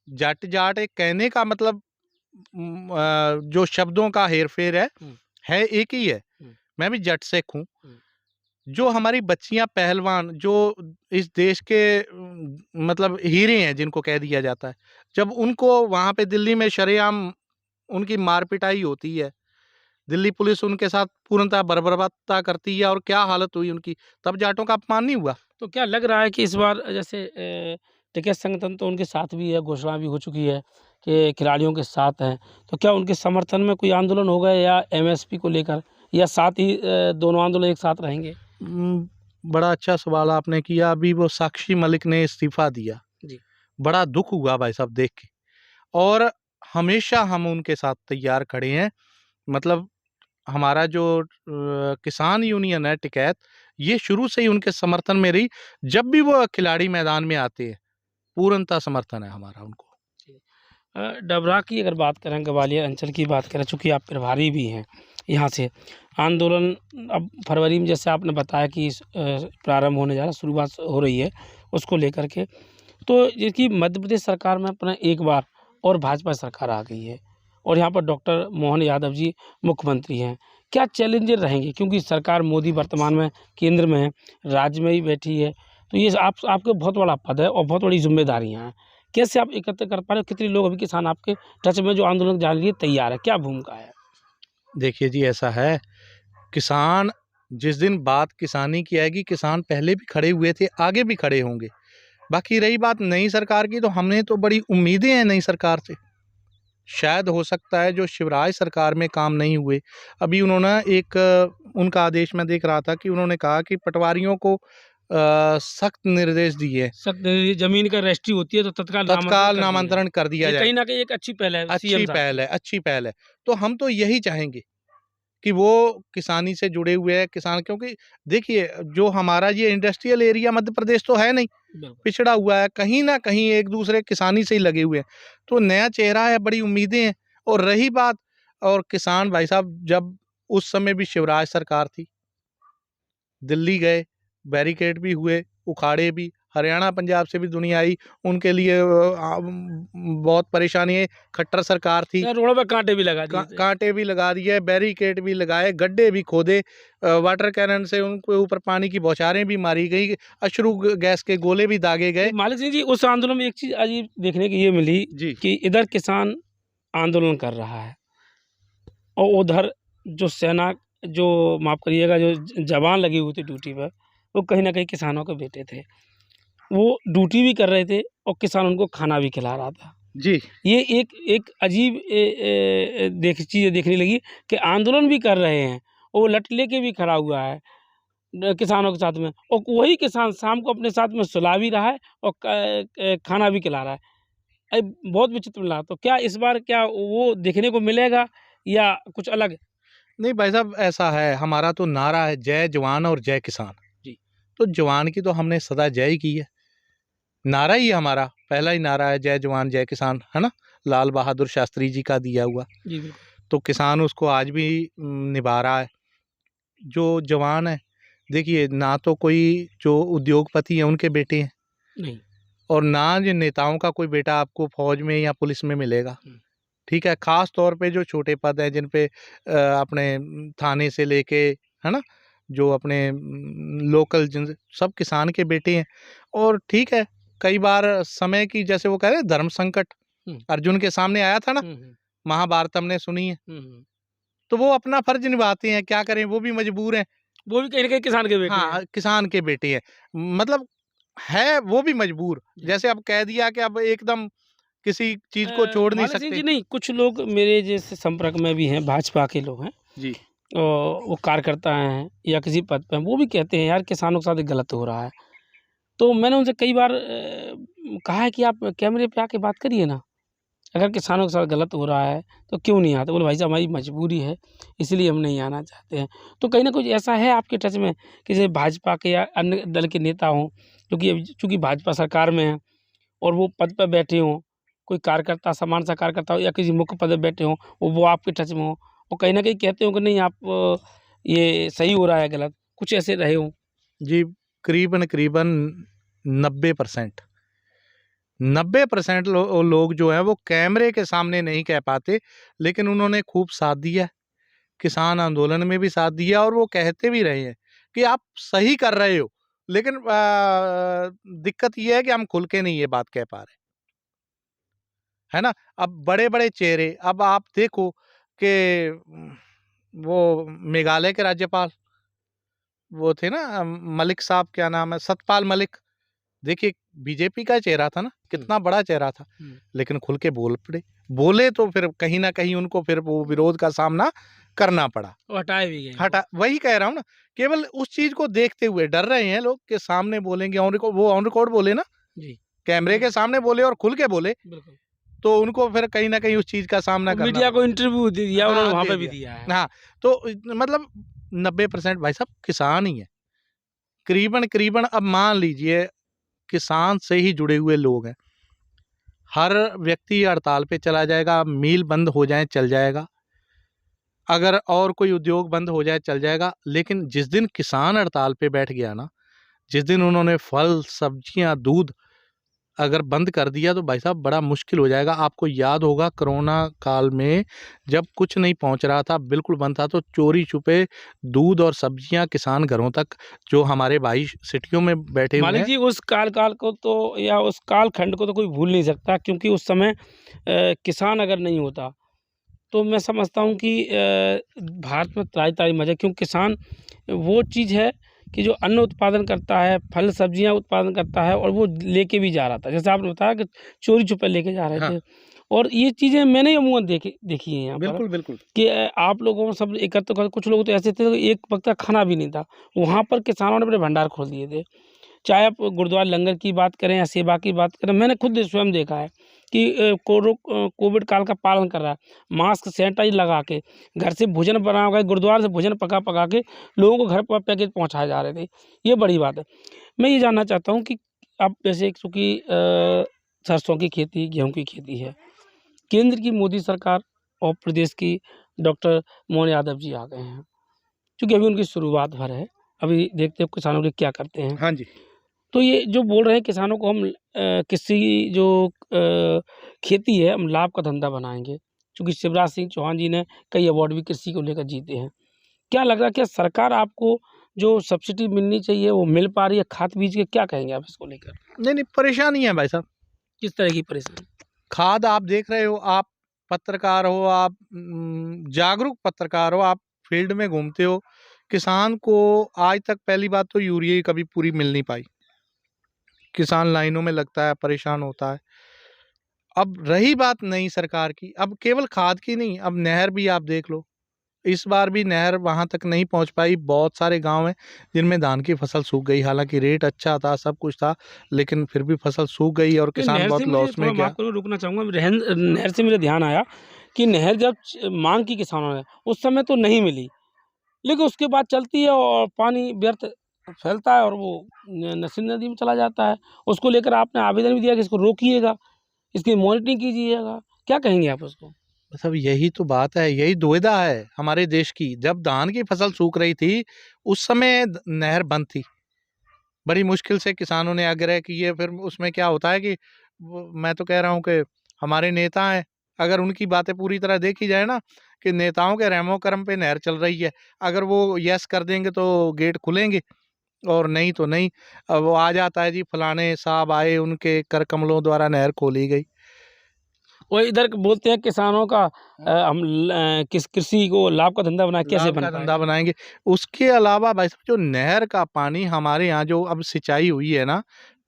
जाट एक कहने का मतलब जो शब्दों का हेरफेर है एक ही है। मैं भी जट सिख हूँ। जो हमारी बच्चियां पहलवान, जो इस देश के मतलब हीरे हैं जिनको कह दिया जाता है, जब उनको वहां पे दिल्ली में शरेआम उनकी मार पिटाई होती है, दिल्ली पुलिस उनके साथ पूर्णतः बर्बरता करती है और क्या हालत हुई उनकी, तब जाटों का अपमान नहीं हुआ? तो क्या लग रहा है कि इस बार जैसे टिकैत संगठन तो उनके साथ भी है, घोषणा भी हो चुकी है कि खिलाड़ियों के साथ हैं, तो क्या उनके समर्थन में कोई आंदोलन होगा या एमएसपी को लेकर, या साथ ही दोनों आंदोलन एक साथ रहेंगे? बड़ा अच्छा सवाल आपने किया। अभी वो साक्षी मलिक ने इस्तीफा दिया जी। बड़ा दुख हुआ भाई साहब देख के, और हमेशा हम उनके साथ तैयार खड़े हैं। मतलब हमारा जो किसान यूनियन है टिकैत, ये शुरू से ही उनके समर्थन में रही। जब भी वो खिलाड़ी मैदान में आते हैं पूर्णतः समर्थन है हमारा उनको। डबरा की अगर बात करें, ग्वालियर अंचल की बात करें, चूँकि आप प्रभारी भी हैं यहाँ से, आंदोलन अब फरवरी में जैसे आपने बताया कि प्रारंभ होने जा रहा है, शुरुआत हो रही है उसको लेकर के, तो देखिए मध्य प्रदेश सरकार में अपना एक बार और भाजपा सरकार आ गई है और यहाँ पर डॉक्टर मोहन यादव जी मुख्यमंत्री हैं। क्या चैलेंजेस रहेंगे, क्योंकि सरकार मोदी वर्तमान में केंद्र में है, राज्य में ही बैठी है, तो ये आपके बहुत बड़ा पद है और बहुत बड़ी जिम्मेदारियाँ हैं। कैसे आप एकत्र कर पा रहे हो? कितने लोग अभी किसान आपके टच में जो आंदोलन जाने के लिए तैयार है, क्या भूमिका है? देखिए जी, ऐसा है, किसान जिस दिन बात किसानी की आएगी, किसान पहले भी खड़े हुए थे, आगे भी खड़े होंगे। बाकी रही बात नई सरकार की, तो हमने तो बड़ी उम्मीदें हैं नई सरकार से। शायद हो सकता है जो शिवराज सरकार में काम नहीं हुए, अभी उन्होंने एक उनका आदेश मैं देख रहा था कि उन्होंने कहा कि पटवारियों को सख्त निर्देश दिए, सख्त जमीन का रजिस्ट्री होती है तो तत्काल तत्काल नामांतरण कर दिया ये जाए। कहीं ना कहीं एक अच्छी पहल है अच्छी सीएम साहब पहल की। है, अच्छी पहल है। तो हम तो यही चाहेंगे कि वो किसानी से जुड़े हुए हैं किसान, क्योंकि देखिए जो हमारा ये इंडस्ट्रियल एरिया मध्य प्रदेश तो है नहीं, बिल्कुल। पिछड़ा हुआ है, कहीं ना कहीं एक दूसरे किसानी से ही लगे हुए हैं। तो नया चेहरा है, बड़ी उम्मीदें हैं। और रही बात, और किसान भाई साहब जब उस समय भी शिवराज सरकार थी, दिल्ली गए, बैरिकेड भी हुए, उखाड़े भी, हरियाणा पंजाब से भी दुनिया आई, उनके लिए बहुत परेशानी है। खट्टर सरकार थी, रोडों पे कांटे भी लगा दिए थे। कांटे भी लगा दिए, बैरिकेड भी लगाए, गड्ढे भी खोदे, वाटर कैनन से उनके ऊपर पानी की बौछारें भी मारी गई, अश्रु गैस के गोले भी दागे गए। मालिक सिंह जी, उस आंदोलन में एक चीज अजीब देखने की ये मिली जी कि इधर किसान आंदोलन कर रहा है और उधर जो सेना, जो माफ करिएगा, जो जवान लगे हुए थे ड्यूटी पर, वो कहीं ना कहीं किसानों के बेटे थे। वो ड्यूटी भी कर रहे थे और किसान उनको खाना भी खिला रहा था। जी ये एक एक अजीब चीज़ देखने लगी कि आंदोलन भी कर रहे हैं और वो लट लेके भी खड़ा हुआ है किसानों के साथ में, और वही किसान शाम को अपने साथ में सुला भी रहा है और खाना भी खिला रहा है। बहुत विचित्र मिला। तो क्या इस बार क्या वो देखने को मिलेगा या कुछ अलग? नहीं भाई साहब, ऐसा है, हमारा तो नारा है जय जवान और जय किसान जी। तो जवान की तो हमने सदा जय ही की है, नारा ही हमारा पहला ही नारा है, जय जवान जय किसान, है ना, लाल बहादुर शास्त्री जी का दिया हुआ। जी बिल्कुल। तो किसान उसको आज भी निभा रहा है। जो जवान है, देखिए ना तो कोई जो उद्योगपति हैं उनके बेटे हैं, नहीं। और ना जो नेताओं का कोई बेटा आपको फौज में या पुलिस में मिलेगा। ठीक है, खास तौर पे जो छोटे पद हैं जिन पे अपने थाने से लेके, है ना, जो अपने लोकल जिन सब किसान के बेटे हैं। और ठीक है, कई बार समय की, जैसे वो कह रहे हैं धर्म संकट अर्जुन के सामने आया था ना, महाभारत हमने सुनी है, तो वो अपना फर्ज निभाते हैं, क्या करें, वो भी मजबूर हैं। वो भी कहीं ना कहीं किसान के बेटे हैं। हाँ, किसान के बेटे हैं, मतलब है वो भी मजबूर। जैसे अब कह दिया कि अब एकदम किसी चीज को छोड़ नहीं माला सिंह सकते। जी, नहीं, कुछ लोग मेरे जैसे संपर्क में भी हैं, भाजपा के लोग हैं, जी वो कार्यकर्ता हैं या किसी पद पे हैं, वो भी कहते हैं यार किसानों के साथ गलत हो रहा है। तो मैंने उनसे कई बार कहा है कि आप कैमरे पे आके बात करिए ना, अगर किसानों के साथ गलत हो रहा है तो क्यों नहीं आते? बोले भाई साहब हमारी मजबूरी है, इसलिए हम नहीं आना चाहते हैं। तो कहीं ना कुछ ऐसा है आपके टच में कि जैसे भाजपा के या अन्य दल के नेता हों, क्योंकि चूँकि भाजपा सरकार में है और वो पद पर बैठे हों, कोई कार्यकर्ता, सामान्य सा कार्यकर्ता हो या किसी मुख्य पद पर बैठे हों, वो आपके टच में हो, वो कहीं ना कहीं कहते हो कि नहीं आप ये सही हो रहा है, गलत, कुछ ऐसे रहे हों? जी, करीबन करीबन 90% 90% लोग जो हैं वो कैमरे के सामने नहीं कह पाते, लेकिन उन्होंने खूब साथ दिया है, किसान आंदोलन में भी साथ दिया, और वो कहते भी रहे हैं कि आप सही कर रहे हो। लेकिन दिक्कत ये है कि हम खुल के नहीं ये बात कह पा रहे, है ना। अब बड़े बड़े चेहरे, अब आप देखो कि वो मेघालय के राज्यपाल वो थे ना, मलिक साहब, क्या नाम है, सतपाल मलिक, देखिए बीजेपी का चेहरा था ना, कितना बड़ा चेहरा था, लेकिन खुल के बोल पड़े, बोले तो फिर कहीं ना कहीं उनको फिर वो विरोध का सामना करना पड़ा, वो हटाए भी गए हैं। हटा वही कह रहा हूँ ना, केवल उस चीज को देखते हुए डर रहे हैं लोग कि सामने बोलेंगे, ऑन रिकॉर्ड, वो ऑन रिकॉर्ड बोले ना, जी, कैमरे के सामने बोले और खुल के बोले, बिल्कुल। तो उनको फिर कहीं ना कहीं उस चीज का सामना और करना मीडिया को पड़ा। इंटरव्यू दे दिया, उन्होंने हाँ, वहाँ दे पे भी दिया। दिया है। हाँ, तो मतलब 90% भाई साहब किसान ही है, करीबन करीबन। अब मान लीजिए किसान से ही जुड़े हुए लोग हैं, हर व्यक्ति हड़ताल पे चला जाएगा, मिल बंद हो जाए चल जाएगा, अगर और कोई उद्योग बंद हो जाए चल जाएगा, लेकिन जिस दिन किसान हड़ताल पे बैठ गया ना, जिस दिन उन्होंने फल, सब्जियां, दूध अगर बंद कर दिया, तो भाई साहब बड़ा मुश्किल हो जाएगा। आपको याद होगा कोरोना काल में जब कुछ नहीं पहुंच रहा था, बिल्कुल बंद था, तो चोरी छुपे दूध और सब्जियां किसान घरों तक, जो हमारे भाई सिटियों में बैठे हुए मालिक हैं। जी, उस काल को तो, या उस कालखंड को तो कोई भूल नहीं सकता, क्योंकि उस समय किसान अगर नहीं होता तो मैं समझता हूँ कि भारत में त्राही मचा, क्योंकि किसान वो चीज़ है कि जो अन्न उत्पादन करता है, फल सब्जियां उत्पादन करता है, और वो लेके भी जा रहा था, जैसे आपने बताया कि चोरी छुपे लेके जा रहे हाँ, थे। और ये चीज़ें मैंने अमूमन देखी हैं यहाँ पर, बिल्कुल बिल्कुल। कि आप लोगों सब एकत्र कर, कुछ लोग तो ऐसे थे कि एक वक्त का खाना भी नहीं था, वहाँ पर किसानों ने अपने भंडार खोल दिए थे। चाहे आप गुरुद्वारा लंगर की बात करें या सेवा की बात करें, मैंने खुद स्वयं देखा है कि कोविड काल का पालन कर रहा है, मास्क सैनिटाइज लगा के, घर से भोजन बना के, गुरुद्वारे से भोजन पका पका के लोगों को घर पर पैकेज पहुंचाए जा रहे थे। ये बड़ी बात है। मैं ये जानना चाहता हूँ कि अब जैसे चूँकि सरसों की खेती, गेहूँ की खेती है, केंद्र की मोदी सरकार और प्रदेश की डॉक्टर मोहन यादव जी आ गए हैं, चूँकि अभी उनकी शुरुआत भर है, अभी देखते हैं किसानों के क्या करते हैं। हाँ जी। तो ये जो बोल रहे हैं किसानों को हम कृषि जो खेती है, हम लाभ का धंधा बनाएँगे, चूँकि शिवराज सिंह चौहान जी ने कई अवार्ड भी कृषि को लेकर जीते हैं। क्या लग रहा है, क्या सरकार आपको जो सब्सिडी मिलनी चाहिए वो मिल पा रही है खाद बीज के? क्या कहेंगे आप इसको लेकर? नहीं नहीं, परेशानी है भाई साहब। किस तरह की परेशानी? खाद आप देख रहे हो, आप पत्रकार हो, आप जागरूक पत्रकार हो, आप फील्ड में घूमते हो, किसान को आज तक पहली बात तो यूरिया ही कभी पूरी मिल नहीं पाई। किसान लाइनों में लगता है, परेशान होता है। अब रही बात नई सरकार की, अब केवल खाद की नहीं, अब नहर भी आप देख लो, इस बार भी नहर वहां तक नहीं पहुंच पाई। बहुत सारे गांव हैं जिनमें धान की फसल सूख गई, हालांकि रेट अच्छा था, सब कुछ था, लेकिन फिर भी फसल सूख गई और ये किसान नहर से बहुत मुझे लॉस थोड़ा में माफ़ गया। करो, रुकना चाहूँगा। नहर से मेरे ध्यान आया कि नहर जब मांग की किसानों ने, उस समय तो नहीं मिली, लेकिन उसके बाद चलती है और पानी व्यर्थ फैलता है और वो नर्मदा नदी में चला जाता है। उसको लेकर आपने आवेदन भी दिया कि इसको रोकिएगा, इसकी मॉनिटरिंग कीजिएगा। क्या कहेंगे आप उसको? मतलब यही तो बात है, यही दुविधा है हमारे देश की। जब धान की फसल सूख रही थी, उस समय नहर बंद थी, बड़ी मुश्किल से किसानों ने आग्रह किए। फिर उसमें क्या होता है कि मैं तो कह रहा हूँ कि हमारे नेता हैं, अगर उनकी बातें पूरी तरह देखी जाए ना, कि नेताओं के रहमो करम पे नहर चल रही है, अगर वो यस कर देंगे तो गेट खुलेंगे, और नहीं तो नहीं। अब वो आ जाता है जी, फलाने साहब आए, उनके कर कमलों द्वारा नहर खोली गई। वो इधर बोलते हैं किसानों का हम किस कृषि को लाभ का धंधा बनाए, कैसे लाभ बन का धंधा पाएगा? बनाएंगे। उसके अलावा भाई साहब, जो नहर का पानी हमारे यहाँ जो अब सिंचाई हुई है ना,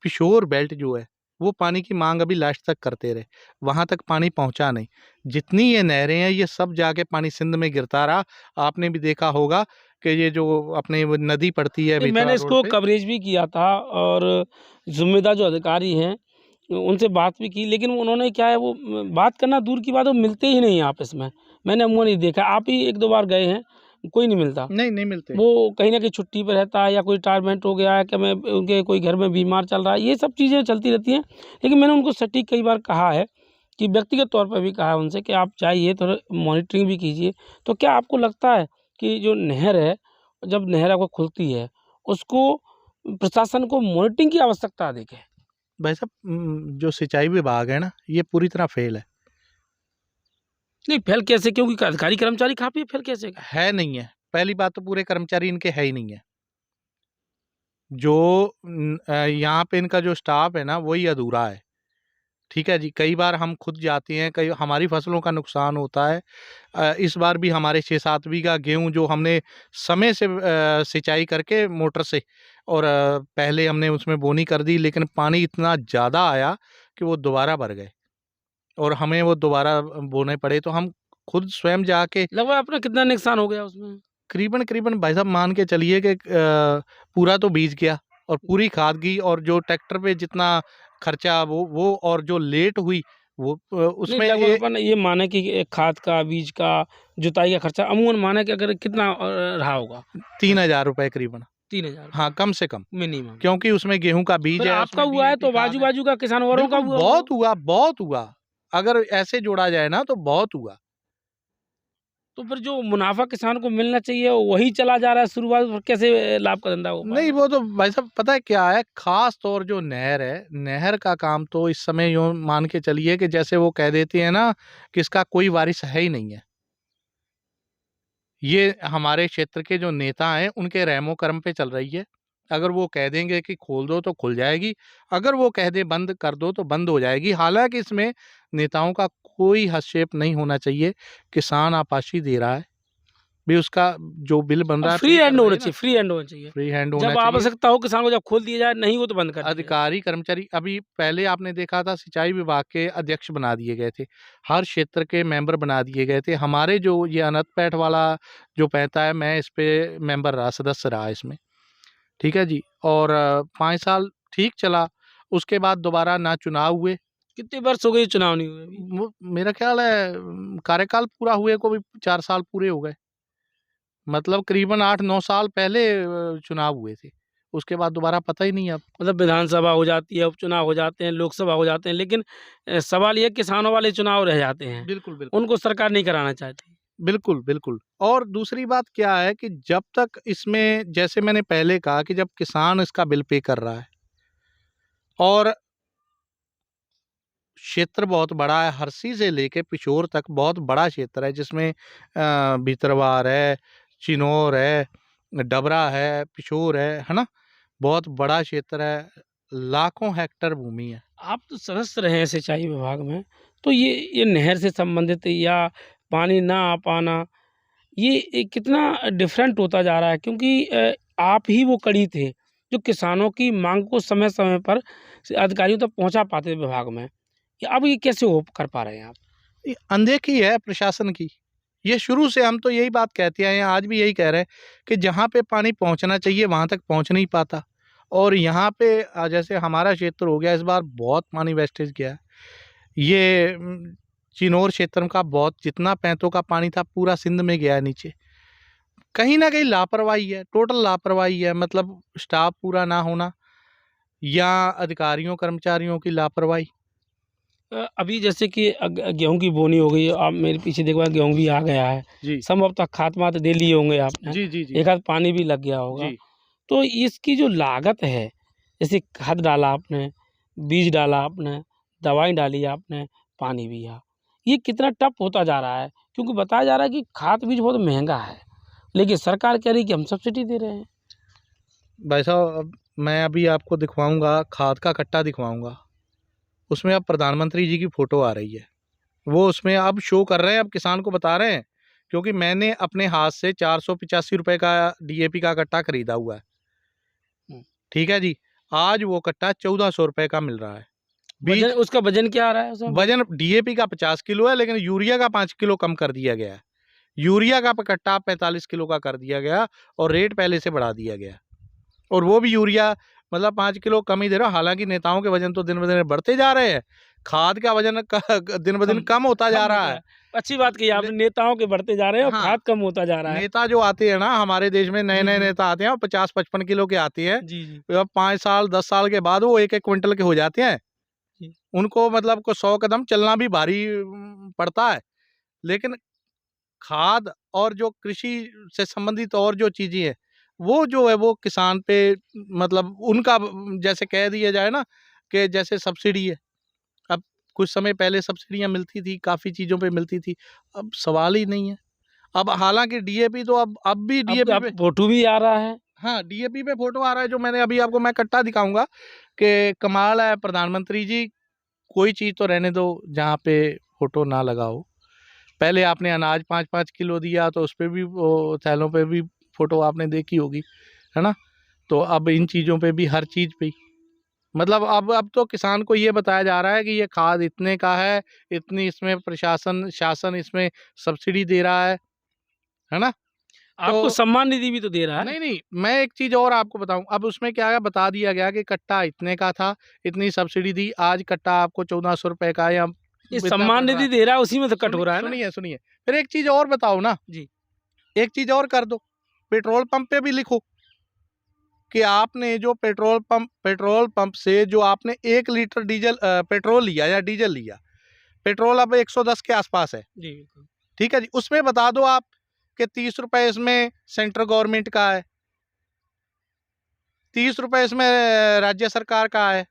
पिशोर बेल्ट जो है, वो पानी की मांग अभी लास्ट तक करते रहे, वहां तक पानी पहुंचा नहीं। जितनी ये नहरें हैं, ये सब जाके पानी सिंध में गिरता रहा। आपने भी देखा होगा कि ये जो अपने वो नदी पड़ती है नहीं, मैंने बेतवा रोड इसको पे। कवरेज भी किया था, और ज़िम्मेदार जो अधिकारी हैं उनसे बात भी की, लेकिन उन्होंने क्या है, वो बात करना दूर की बात है, वो मिलते ही नहीं हैं आपस में। मैंने अमूमन नहीं देखा, आप ही 1-2 बार गए हैं, कोई नहीं मिलता। नहीं नहीं मिलते। वो कहीं न कहीं छुट्टी पे रहता है, या कोई रिटायरमेंट हो गया है, कि मैं उनके कोई घर में बीमार चल रहा है, ये सब चीज़ें चलती रहती हैं। लेकिन मैंने उनको सटीक कई बार कहा है, कि व्यक्तिगत तौर पर भी कहा है उनसे कि आप जाइए, थोड़ा मॉनिटरिंग भी कीजिए। तो क्या आपको लगता है कि जो नहर है, जब नहर आपको खुलती है, उसको प्रशासन को मॉनिटरिंग की आवश्यकता अधिक है? भाई साहब, जो सिंचाई विभाग है ना, ये पूरी तरह फेल है। नहीं, फेल कैसे? क्योंकि अधिकारी कर्मचारी काफ़ी है, फेल कैसे? है नहीं है, पहली बात तो पूरे कर्मचारी इनके है ही नहीं है। जो यहाँ पे इनका जो स्टाफ है ना, वही अधूरा है। ठीक है जी, कई बार हम खुद जाते हैं, कई हमारी फसलों का नुकसान होता है। इस बार भी हमारे 6-7 बीघा गेहूँ जो हमने समय से सिंचाई करके मोटर से, और पहले हमने उसमें बोनी कर दी, लेकिन पानी इतना ज़्यादा आया कि वो दोबारा भर गए, और हमें वो दोबारा बोने पड़े। तो हम खुद स्वयं जाके लगभग अपना कितना नुकसान हो गया उसमें? करीबन करीबन भाई साहब मान के चलिए कि पूरा तो बीज गया और पूरी खाद गई, और जो ट्रैक्टर पे जितना खर्चा वो और जो लेट हुई वो नहीं, उसमें लगभग अपन ये माने कि एक खाद का, बीज का, जुताई का खर्चा अमूमन माने कि अगर कितना रहा होगा? 3,000 रुपए करीबन। 3,000 हाँ, कम से कम, मिनिमम। क्योंकि उसमें गेहूं का बीज फिर है, आपका उसमें हुआ है डीएपी तो खाद है। बाजू-बाजू का किसान औरों का बिल्कुल हुआ होगा? बहुत हुआ। अगर ऐसे जोड़ा जाए ना तो बहुत हुआ। तो फिर जो मुनाफा किसान को मिलना चाहिए वही चला जा रहा है शुरुआत, फिर कैसे लाभ का धंधा हो नहीं, पाएगा? वो तो भाई साहब पता है क्या है, खास तौर जो नहर है, नहर का काम तो इस समय यूँ मान के चलिए कि जैसे वो कह देते हैं ना कि इसका कोई वारिस है ही नहीं है। ये हमारे क्षेत्र के जो नेता हैं उनके रहमो कर्म पे चल रही है। अगर वो कह देंगे कि खोल दो तो खुल जाएगी, अगर वो कह दें बंद कर दो तो बंद हो जाएगी। हालाँकि इसमें नेताओं का कोई हस्तक्षेप नहीं होना चाहिए। किसान आपाशी दे रहा है, भी उसका जो बिल बन रहा है फ्री पे कर हैंड रहे होना हैं ना, चाहिए, फ्री हैंड होना चाहिए। फ्री हैंड होना जब चाहिए। आवश्यकता हो किसान को, जब खोल दिया जाए, नहीं हो तो बंद कर दिया जाए। अधिकारी कर्मचारी अभी पहले आपने देखा था सिंचाई विभाग के अध्यक्ष बना दिए गए थे, हर क्षेत्र के मेंबर बना दिए गए थे। हमारे जो ये अनंतपेट वाला जो पैता है, मैं इस पे मेंबर रहा, सदस्य रहा इसमें, ठीक है जी। और 5 साल ठीक चला, उसके बाद दोबारा ना चुनाव हुए। कितने वर्ष हो गए चुनाव नहीं हुए अभी? मेरा ख्याल है कार्यकाल पूरा हुए को भी 4 साल पूरे हो गए। मतलब करीबन 8-9 साल पहले चुनाव हुए थे, उसके बाद दोबारा पता ही नहीं अब। मतलब विधानसभा हो जाती है, उपचुनाव हो जाते हैं, लोकसभा हो जाते हैं, लेकिन सवाल ये है किसानों वाले चुनाव रह जाते हैं, बिल्कुल, बिल्कुल। उनको सरकार नहीं कराना चाहती। बिल्कुल, बिल्कुल। और दूसरी बात क्या है कि जब तक इसमें, जैसे मैंने पहले कहा कि जब किसान इसका बिल पे कर रहा है और क्षेत्र बहुत बड़ा है, हरसी से लेके पिछोर तक बहुत बड़ा क्षेत्र है, जिसमें भितरवार है, चिनौर है, डबरा है, पिछोर है ना? बहुत बड़ा क्षेत्र है, लाखों हेक्टेयर भूमि है। आप तो सदस्य रहे हैं सिंचाई विभाग में, तो ये नहर से संबंधित या पानी ना आ पाना, ये कितना डिफरेंट होता जा रहा है? क्योंकि आप ही वो कड़ी थे, जो किसानों की माँग को समय-समय पर अधिकारियों तक पहुँचा पाते थे विभाग में। अब ये कैसे हो कर पा रहे हैं आप? ये अनदेखी है प्रशासन की। ये शुरू से हम तो यही बात कहते आए हैं, आज भी यही कह रहे हैं कि जहाँ पे पानी पहुँचना चाहिए वहाँ तक पहुँच नहीं पाता। और यहाँ पे जैसे हमारा क्षेत्र हो गया, इस बार बहुत पानी वेस्टेज गया है। ये चिनौर क्षेत्र का बहुत, जितना पैंतों का पानी था पूरा सिंध में गया है नीचे। कहीं न कहीं लापरवाही है, टोटल लापरवाही है, मतलब स्टाफ पूरा ना होना या अधिकारियों कर्मचारियों की लापरवाही। अभी जैसे कि गेहूँ की बोनी हो गई है, आप मेरे पीछे देखो गेहूँ भी आ गया है। जी। संभवतः खाद-वाद दे लिए होंगे आपने, जी, जी, जी। एक आध पानी भी लग गया होगा। जी। तो इसकी जो लागत है, जैसे खाद डाला आपने, बीज डाला आपने, दवाई डाली आपने, पानी भी है, ये कितना टफ होता जा रहा है? क्योंकि बताया जा रहा है कि खाद बीज बहुत महँगा है, लेकिन सरकार कह रही है कि हम सब्सिडी दे रहे हैं। भाई साहब, अब मैं अभी आपको दिखवाऊँगा, खाद का कट्टा दिखवाऊँगा। उसमें अब प्रधानमंत्री जी की फ़ोटो आ रही है। वो उसमें अब शो कर रहे हैं, अब किसान को बता रहे हैं, क्योंकि मैंने अपने हाथ से 485 रुपए का डीएपी का कट्टा खरीदा हुआ है। हुँ। ठीक है जी। आज वो कट्टा 1400 रुपए का मिल रहा है। वज़न, बीज उसका वज़न क्या आ रहा है उसमें? वज़न डीएपी का 50 किलो है, लेकिन यूरिया का 5 किलो कम कर दिया गया है। यूरिया का कट्टा 45 किलो का कर दिया गया और रेट पहले से बढ़ा दिया गया। और वो भी यूरिया मतलब 5 किलो कम ही दे रहा है। हालाँकि नेताओं के वज़न तो दिन-ब-दिन बढ़ते जा रहे हैं। खाद का वज़न दिन-ब-दिन कम होता जा रहा है। अच्छी बात कही आपने, ले नेताओं के बढ़ते जा रहे हैं और हाँ, खाद कम होता जा रहा है। नेता जो आते हैं ना हमारे देश में, जी, नए-नए जी। नेता आते हैं और 50-55 किलो के आते हैं। जी, जी। अब 5 साल 10 साल के बाद वो 1-1 क्विंटल के हो जाते हैं। जी। उनको मतलब को 100 कदम चलना भी भारी पड़ता है। लेकिन खाद और जो कृषि से संबंधित और जो चीज़ें हैं, वो जो है वो किसान पे मतलब उनका जैसे कह दिया जाए ना कि जैसे सब्सिडी है। अब कुछ समय पहले सब्सिडियाँ मिलती थी, काफ़ी चीज़ों पे मिलती थी, अब सवाल ही नहीं है। अब हालाँकि डीएपी तो अब भी डीएपी अब पे फोटो भी आ रहा है। हाँ, डीएपी पे फ़ोटो आ रहा है, जो मैंने अभी आपको मैं कट्टा दिखाऊँगा कि कमाल है प्रधानमंत्री जी, कोई चीज़ तो रहने दो जहाँ पे फ़ोटो ना लगा हो। पहले आपने अनाज 5-5 किलो दिया तो उसपे भी वो थैलों पे भी फ़ोटो आपने देखी होगी, है ना? तो अब इन चीज़ों पे भी, हर चीज़ पे ही मतलब अब तो किसान को ये बताया जा रहा है कि ये खाद इतने का है, इतनी इसमें शासन इसमें सब्सिडी दे रहा है ना? आपको तो सम्मान निधि भी तो दे रहा है। नहीं, नहीं, मैं एक चीज़ और आपको बताऊँ, अब उसमें क्या है, बता दिया गया कि कट्टा इतने का था, इतनी सब्सिडी दी, आज कट्टा आपको ₹1400 का या ये इतना सम्मान पड़ रहा है। निधि दे रहा है, उसी में तो कट हो सुनिए रहा है ना। सुनिए सुनिए, फिर एक चीज़ और बताओ ना, जी। एक चीज़ और कर दो, पेट्रोल पंप पे भी लिखो कि आपने जो पेट्रोल पंप से जो आपने 1 लीटर पेट्रोल लिया या डीज़ल लिया, पेट्रोल अब 110 के आसपास है, जी, बिल्कुल। ठीक है जी? उसमें बता दो आप कि ₹30 इसमें सेंट्रल गवर्नमेंट का है, ₹30 इसमें राज्य सरकार का है,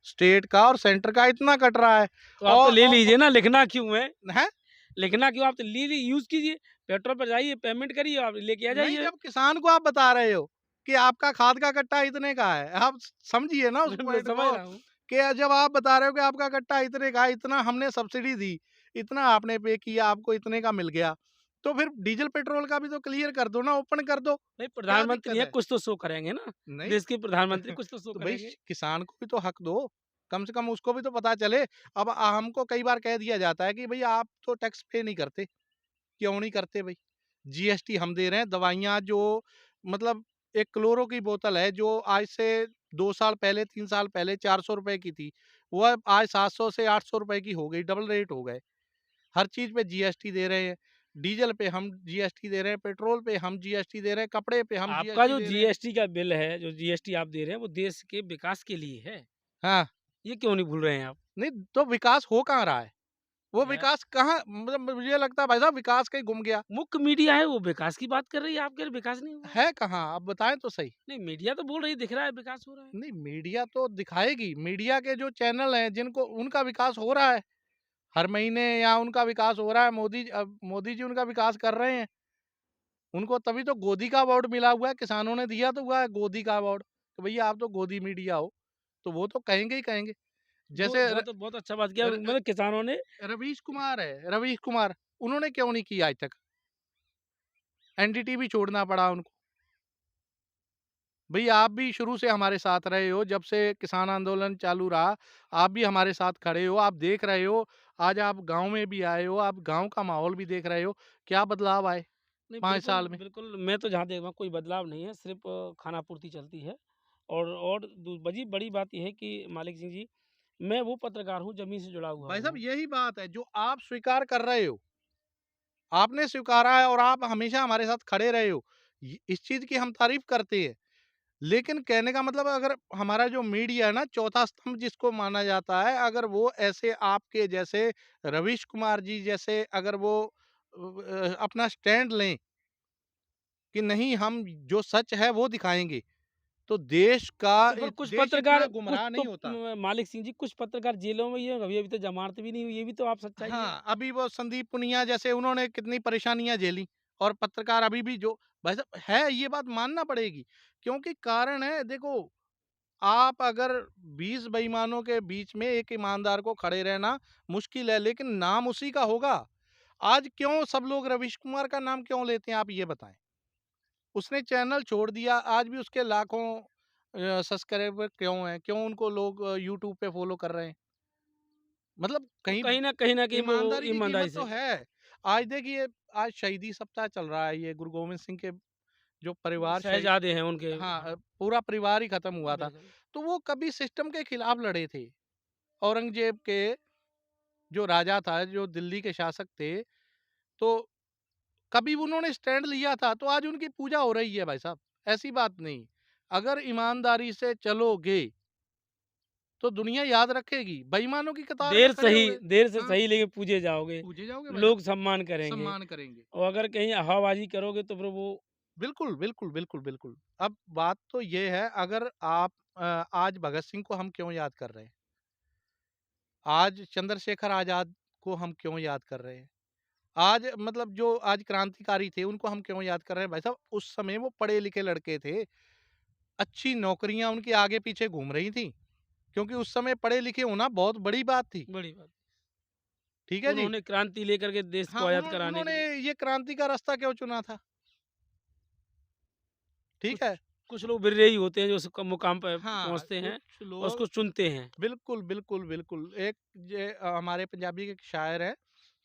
स्टेट का और सेंटर का इतना कट रहा है। तो आप तो और ले लीजिए ना, लिखना क्यों है? हैं? लिखना क्यों? आप तो ले यूज़ कीजिए, पेट्रोल पर जाइए, पेमेंट करिए, आप लेके आ नहीं, जाइए। जब किसान को आप बता रहे हो कि आपका खाद का कट्टा इतने का है, आप समझिए ना उस मैं पॉइंट समझ को, रहा हूँ। कि जब आप बता रहे हो कि आपका कट्टा इतने का है, इतना हमने सब्सिडी दी, इतना आपने पे किया, आपको इतने का मिल गया, तो फिर डीजल पेट्रोल का भी तो क्लियर कर दो ना, ओपन कर दो, भाई क्या प्रधानमंत्री दिक्कत हैं, है? कुछ तो शो करेंगे ना। नहीं। देश के प्रधानमंत्री कुछ तो शो तो भाई करेंगे। किसान को भी तो हक दो, कम से कम उसको भी तो पता चले। अब हमको कई बार कह दिया जाता है कि भाई आप तो टैक्स पे नहीं करते, क्यों नहीं करते भाई? जीएसटी हम दे रहे हैं, दवाइयाँ जो मतलब एक क्लोरो की बोतल है जो आज से 2 साल पहले, 3 साल पहले ₹400 की थी, वो अब आज 700 से ₹800 की हो गई, डबल रेट हो गए। हर चीज़ पे जीएसटी दे रहे हैं, डीज़ल पे हम जीएसटी दे रहे हैं, पेट्रोल पे हम जीएसटी दे रहे हैं, कपड़े पे हम आपका जीएसटी जो दे रहे हैं। जीएसटी का बिल है, जो जीएसटी आप दे रहे हैं, वो देश के विकास के लिए है। हाँ, ये क्यों नहीं भूल रहे हैं आप? नहीं तो विकास हो कहाँ रहा है? वो यार, विकास कहाँ, मतलब मुझे लगता है भाई साहब विकास कहीं गुम गया। मुख्य मीडिया है, वो विकास की बात कर रही है, आप कह रहे विकास नहीं हुआ है। है कहाँ? आप बताएँ तो सही। नहीं, मीडिया तो बोल रही है, दिख रहा है विकास हो रहा है। नहीं, मीडिया तो दिखाएगी, मीडिया के जो चैनल हैं जिनको उनका विकास हो रहा है। हर महीने या उनका विकास हो रहा है, मोदी जी उनका विकास कर रहे हैं। उनको तभी तो गोदी का अवार्ड मिला हुआ है, किसानों ने दिया तो हुआ है गोदी का अवार्ड, तो भैया आप तो गोदी मीडिया हो, तो वो तो कहेंगे ही कहेंगे। जैसे बहुत अच्छा बात किया, र र मतलब किसानों ने। रवीश कुमार है, रवीश कुमार, उन्होंने क्यों नहीं किया आज तक? एनडीटीवी छोड़ना पड़ा उनको। भैया आप भी शुरू से हमारे साथ रहे हो, जब से किसान आंदोलन चालू रहा, आप भी हमारे साथ खड़े हो, आप देख रहे हो, आज आप गाँव में भी आए हो, आप गाँव का माहौल भी देख रहे हो, क्या बदलाव आए नहीं, 5 बिल्कुल, साल में? बिल्कुल, मैं तो जहाँ देख रहा हूँ कोई बदलाव नहीं है, सिर्फ़ खानापूर्ति चलती है। और दू बड़ी बड़ी बात ये है कि मालिक सिंह जी, मैं वो पत्रकार हूँ, ज़मीन से जुड़ा हुआ भाई साहब हूँ। यही बात है जो आप स्वीकार कर रहे हो, आपने स्वीकारा है और आप हमेशा हमारे साथ खड़े रहे हो। इस चीज़ की हम तारीफ़ करते हैं। लेकिन कहने का मतलब अगर हमारा जो मीडिया है ना, चौथा स्तंभ जिसको माना जाता है, अगर वो ऐसे आपके जैसे रवीश कुमार जी जैसे अगर वो अपना स्टैंड लें कि नहीं हम जो सच है वो दिखाएँगे, तो तो पर कुछ देश पत्रकार, इतना कुछ गुमराह तो नहीं होता। मालिक सिंह जी, कुछ पत्रकार जेलों में ही हैं, अभी अभी तो ज़मानत भी नहीं हुई, ये भी तो आप सच्चाई है। हाँ, अभी वो संदीप पुनिया जैसे उन्होंने कितनी परेशानियाँ झेली और पत्रकार अभी भी जो भाई साहब है, ये बात मानना पड़ेगी, क्योंकि कारण है देखो, आप अगर 20 बेईमानों के बीच में एक ईमानदार को खड़े रहना मुश्किल है, लेकिन नाम उसी का होगा। आज क्यों सब लोग रवीश कुमार का नाम क्यों लेते हैं, आप ये बताएँ? उसने चैनल छोड़ दिया, आज भी उसके लाखों सब्सक्राइबर क्यों हैं? क्यों उनको लोग यूट्यूब पे फ़ॉलो कर रहे हैं? मतलब तो कहीं कहीं न कहीं वो ईमानदारी की ईमानदारी कीमत तो से। है। आज देखिए, आज शहीदी सप्ताह चल रहा है, ये गुरु गोविंद सिंह के जो परिवार शहीद, शहज़ादे हैं उनके। हाँ, हाँ, पूरा परिवार ही खत्म हुआ था। बिल्कुल। तो वो कभी सिस्टम के खिलाफ लड़े थे। औरंगज़ेब के जो राजा था, जो दिल्ली के शासक थे, तो कभी उन्होंने स्टैंड लिया था, तो आज उनकी पूजा हो रही है भाई साहब, ऐसी बात नहीं। अगर ईमानदारी से चलोगे, तो दुनिया याद रखेगी। बेईमानों की कतार में खड़े हो गए। देर से हाँ, सही लेकिन पूजे जाओगे, पूजे जाओगे भाई साहब, लोग सम्मान करेंगे। सम्मान करेंगे। और अगर कहीं हवाबाजी करोगे तो फिर वो। बिल्कुल, बिल्कुल, बिल्कुल, बिल्कुल। अब बात तो ये है, अगर आप आज भगत सिंह को हम क्यों याद कर रहे हैं? आज चंद्रशेखर आज़ाद को हम क्यों याद कर रहे हैं? आज मतलब जो आज क्रांतिकारी थे, उनको हम क्यों याद कर रहे हैं? भाई साहब उस समय वो पढ़े-लिखे लड़के थे, अच्छी नौकरियाँ उनके आगे-पीछे घूम रही थी, क्योंकि उस समय पढ़े-लिखे होना बहुत बड़ी बात थी। बड़ी बात। ठीक है जी? उन्होंने क्रांति लेकर के देश हाँ, को आज़ाद कराने के उन्होंने लिए ये क्रांति का रास्ता क्यों चुना था? ठीक कुछ है? कुछ लोग बिररे होते हैं जो उस मुकाम पर हाँ, पहुँचते हैं कुछ और उसको लोग चुनते हैं। बिल्कुल, बिल्कुल, बिल्कुल। एक हमारे पंजाबी के एक शायर है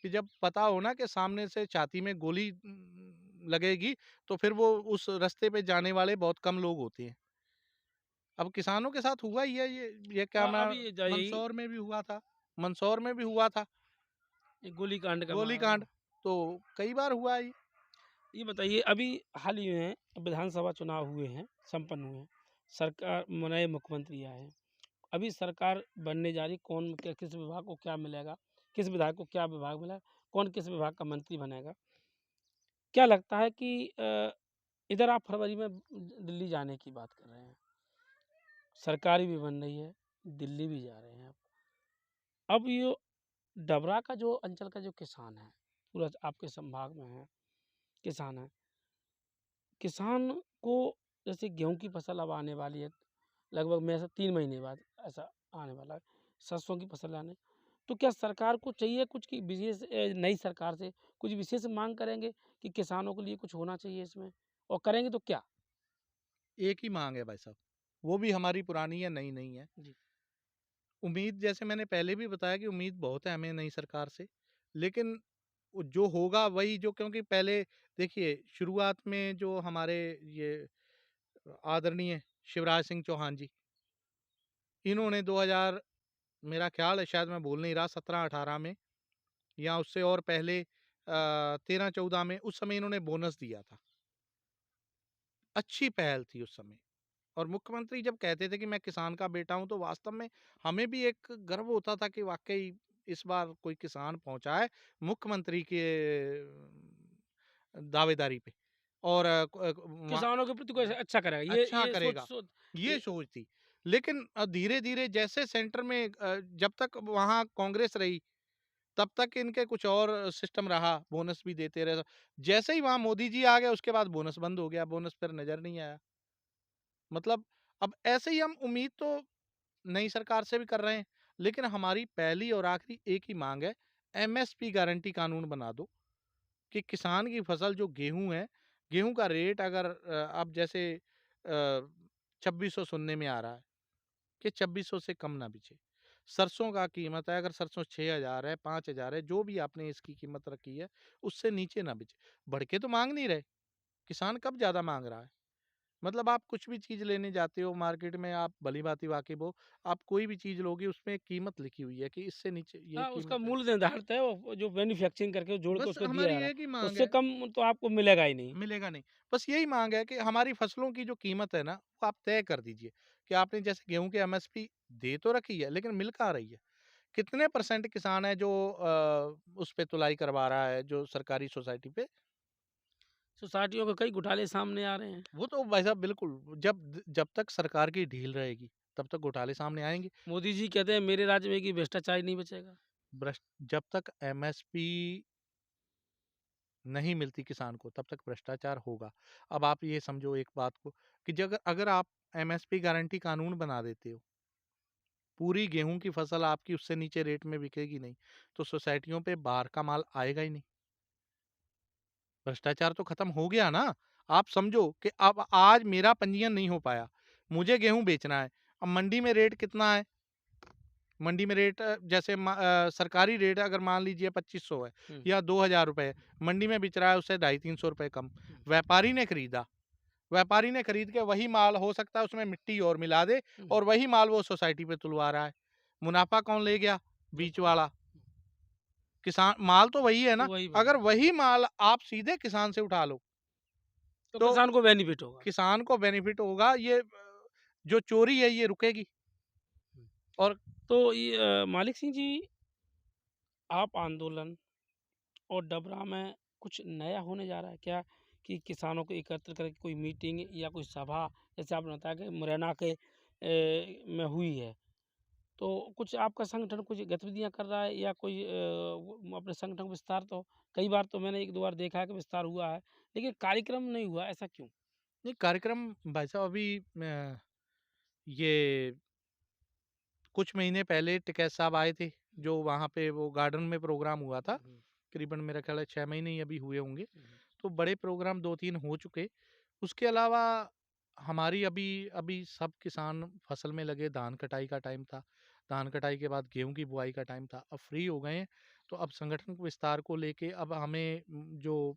कि जब पता हो ना कि सामने से छाती में गोली लगेगी, तो फिर वो उस रास्ते पे जाने वाले बहुत कम लोग होते हैं। अब किसानों के साथ हुआ ही है ये क्या मैं अभी यही मंदसौर में भी हुआ था, मंदसौर में भी हुआ था गोलीकांड का गोलीकांड, तो कई बार हुआ है ये। ये बताइए अभी हाल ही में विधानसभा चुनाव हुए हैं, संपन्न हुए हैं। सरकार नए मुख्यमंत्री आए हैं। अभी सरकार बनने जा रही, कौन किस विभाग को क्या मिलेगा, किस विधायक को क्या विभाग मिला, कौन किस विभाग का मंत्री बनेगा। क्या लगता है कि इधर आप फरवरी में दिल्ली जाने की बात कर रहे हैं, सरकारी भी बन रही है, दिल्ली भी जा रहे हैं आप। अब ये डबरा का जो अंचल का जो किसान है, पूरा आपके संभाग में है किसान है, किसान को जैसे गेहूं की फसल अब आने वाली है, लगभग मेरे से 3 महीने बाद ऐसा आने वाला है, सरसों की फसल आने। तो क्या सरकार को चाहिए कुछ कि विशेष नई सरकार से कुछ विशेष मांग करेंगे कि किसानों के लिए कुछ होना चाहिए इसमें, और करेंगे तो क्या? एक ही माँग है भाई साहब, वो भी हमारी पुरानी है, नई नहीं है। जी। उम्मीद जैसे मैंने पहले भी बताया कि उम्मीद बहुत है हमें नई सरकार से, लेकिन वो जो होगा वही जो क्योंकि पहले देखिए शुरुआत में जो हमारे ये आदरणीय शिवराज सिंह चौहान जी, इन्होंने 2000 मेरा ख़्याल है शायद मैं भूल नहीं रहा 17-18 में या उससे और पहले 13-14 में उस समय इन्होंने बोनस दिया था। अच्छी पहल थी उस समय और मुख्यमंत्री जब कहते थे कि मैं किसान का बेटा हूँ, तो वास्तव में हमें भी एक गर्व होता था कि वाक़ई इस बार कोई किसान पहुँचा है मुख्यमंत्री के दावेदारी पे और वहाँ किसानों के प्रति कोई अच्छा करेगा, अच्छा ये सोच करेगा, सोच ये ये सोच थी। लेकिन धीरे-धीरे जैसे सेंटर में जब तक वहाँ कांग्रेस रही, तब तक इनके कुछ और सिस्टम रहा, बोनस भी देते रहे। जैसे ही वहाँ मोदी जी आ गए, उसके बाद बोनस बंद हो गया, बोनस फिर नज़र नहीं आया। मतलब अब ऐसे ही हम उम्मीद तो नई सरकार से भी कर रहे हैं, लेकिन हमारी पहली और आखिरी एक ही माँग है, एमएसपी गारंटी कानून बना दो कि किसान की फसल जो गेहूँ है, गेहूँ का रेट अगर अब जैसे 2600 सुनने में आ रहा है कि 2600 से कम ना बिचे। सरसों का कीमत है अगर सरसों 6000 है, 5000 है, जो भी आपने इसकी कीमत रखी है, उससे नीचे ना बिचे। बढ़ के तो माँग नहीं रहे, किसान कब ज़्यादा माँग रहा है? मतलब आप कुछ भी चीज़ लेने जाते हो मार्केट में आप भली-भाँति वाकिफ़ हो, आप कोई भी चीज़ लोगे उसमें एक कीमत लिखी हुई है कि इससे नीचे ये हाँ, उसका कीमत है। मूल्य निर्धारित है, वो जो मैन्युफैक्चरिंग करके जोड़ के बस उसको दिया हमारी जा रहा एक ही है, माँग उससे है, कम तो आपको मिलेगा ही नहीं। मिलेगा नहीं। बस यही माँग है कि हमारी फसलों की जो कीमत है ना, वो आप तय कर दीजिए कि आपने जैसे गेहूँ की एमएसपी दे तो रखी है, लेकिन मिल कहाँ रही है? कितने परसेंट किसान है जो उस पे तुलाई करवा रहा है, जो सरकारी सोसाइटी पे? सोसाइटियों के कई घोटाले सामने आ रहे हैं। वो तो भाई साहब बिल्कुल, जब तक सरकार की ढील रहेगी, तब तक घोटाले सामने आएँगे। मोदी जी कहते हैं मेरे राज्य में कि भ्रष्टाचार ही नहीं बचेगा। जब तक एमएसपी नहीं मिलती किसान को तब तक भ्रष्टाचार होगा। अब आप ये समझो एक बात को कि जग अगर आप एमएसपी गारंटी कानून बना देते हो, पूरी गेहूँ की फसल आपकी उससे नीचे रेट में बिकेगी नहीं, तो सोसाइटियों पे बाहर का माल आएगा ही नहीं। भ्रष्टाचार तो खत्म हो गया ना। आप समझो कि अब आज मेरा पंजीयन नहीं हो पाया, मुझे गेहूँ बेचना है, अब मंडी में रेट कितना है? मंडी में रेट जैसे सरकारी रेट अगर मान लीजिए 2500 है हुँ, या 2000 रुपए, मंडी में बिच रहा है उससे 250-300 रुपए कम। हुँ, व्यापारी ने खरीदा, व्यापारी ने खरीद के वही माल हो सकता है उसमें मिट्टी और मिला दे हुँ, और वही माल वो सोसाइटी पे तुलवा रहा है। मुनाफा कौन ले गया? बीच व्यापारी। वाला। किसान माल तो वही है ना। वही अगर वही। वही माल आप सीधे किसान से उठा लो, तो तो किसान को बेनिफिट होगा। किसान को बेनिफिट होगा। ये जो चोरी है ये रुकेगी। हुँ, और तो ये मालिक सिंह जी, आप आंदोलन और डबरा में कुछ नया होने जा रहा है क्या? कि किसानों को एकत्र करके कोई मीटिंग या कोई सभा, जैसे आपने बताया कि मुरैना के में हुई है। तो कुछ आपका संगठन कुछ गतिविधियाँ कर रहा है या कोई वो अपने संगठन का विस्तार, तो कई बार तो मैंने 1-2 बार देखा है कि विस्तार हुआ है, लेकिन कार्यक्रम नहीं हुआ, ऐसा क्यों? नहीं कार्यक्रम भाई साहब अभी ये कुछ महीने पहले टिकैत साहब आए थे, जो वहाँ पे वो गार्डन में प्रोग्राम हुआ था। हुँ, हुँ, करीबन मेरा ख़्याल है 6 महीने ही अभी हुए होंगे। हुँ, तो बड़े प्रोग्राम 2-3 हो चुके। उसके अलावा हमारी अभी अभी सब किसान फसल में लगे, धान कटाई का टाइम था। धान कटाई के बाद गेहूँ की बुआई का टाइम था। अब फ्री हो गए हैं, तो अब संगठन के विस्तार को लेके अब हमें जो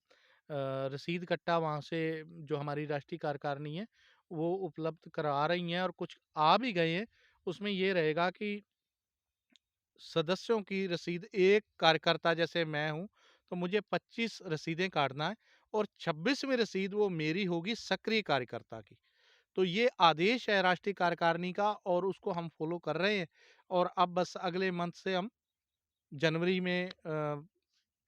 रसीद कट्टा वहाँ से जो हमारी राष्ट्रीय कार्यकारिणी है, वो उपलब्ध करवा रही हैं और कुछ आ भी गए हैं। उसमें ये रहेगा कि सदस्यों की रसीद, एक कार्यकर्ता जैसे मैं हूँ, तो मुझे 25 रसीदें काटना है और 26वीं रसीद वो मेरी होगी सक्रिय कार्यकर्ता की। तो ये आदेश है राष्ट्रीय कार्यकारिणी का और उसको हम फॉलो कर रहे हैं और अब बस अगले मंथ से हम जनवरी में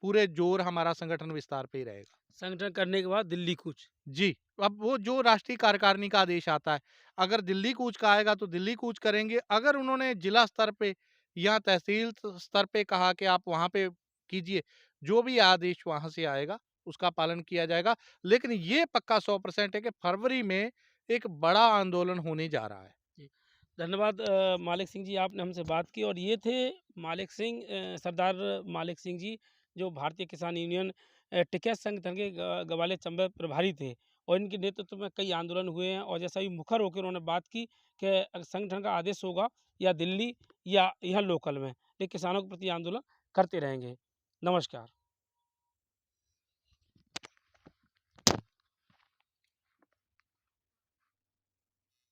पूरे जोर हमारा संगठन विस्तार पे ही रहेगा। संगठन करने के बाद दिल्ली कूच। जी, अब वो जो राष्ट्रीय कार्यकारिणी का आदेश आता है, अगर दिल्ली कूच का आएगा तो दिल्ली कूच करेंगे, अगर उन्होंने जिला स्तर पे या तहसील स्तर पे कहा कि आप वहाँ पे कीजिए, जो भी आदेश वहाँ से आएगा, उसका पालन किया जाएगा। लेकिन ये पक्का 100% है कि फरवरी में एक बड़ा आंदोलन होने जा रहा है। जी, धन्यवाद मालिक सिंह जी, आपने हमसे बात की और ये थे मालिक सिंह, सरदार मालिक सिंह जी, जो भारतीय किसान यूनियन टिकैत संगठन के गवाले चंबल प्रभारी थे और इनके नेतृत्व में कई आंदोलन हुए हैं और जैसा ही मुखर होकर उन्होंने बात की कि संगठन का आदेश होगा या दिल्ली या यहाँ लोकल में, ये किसानों के प्रति आंदोलन करते रहेंगे। नमस्कार।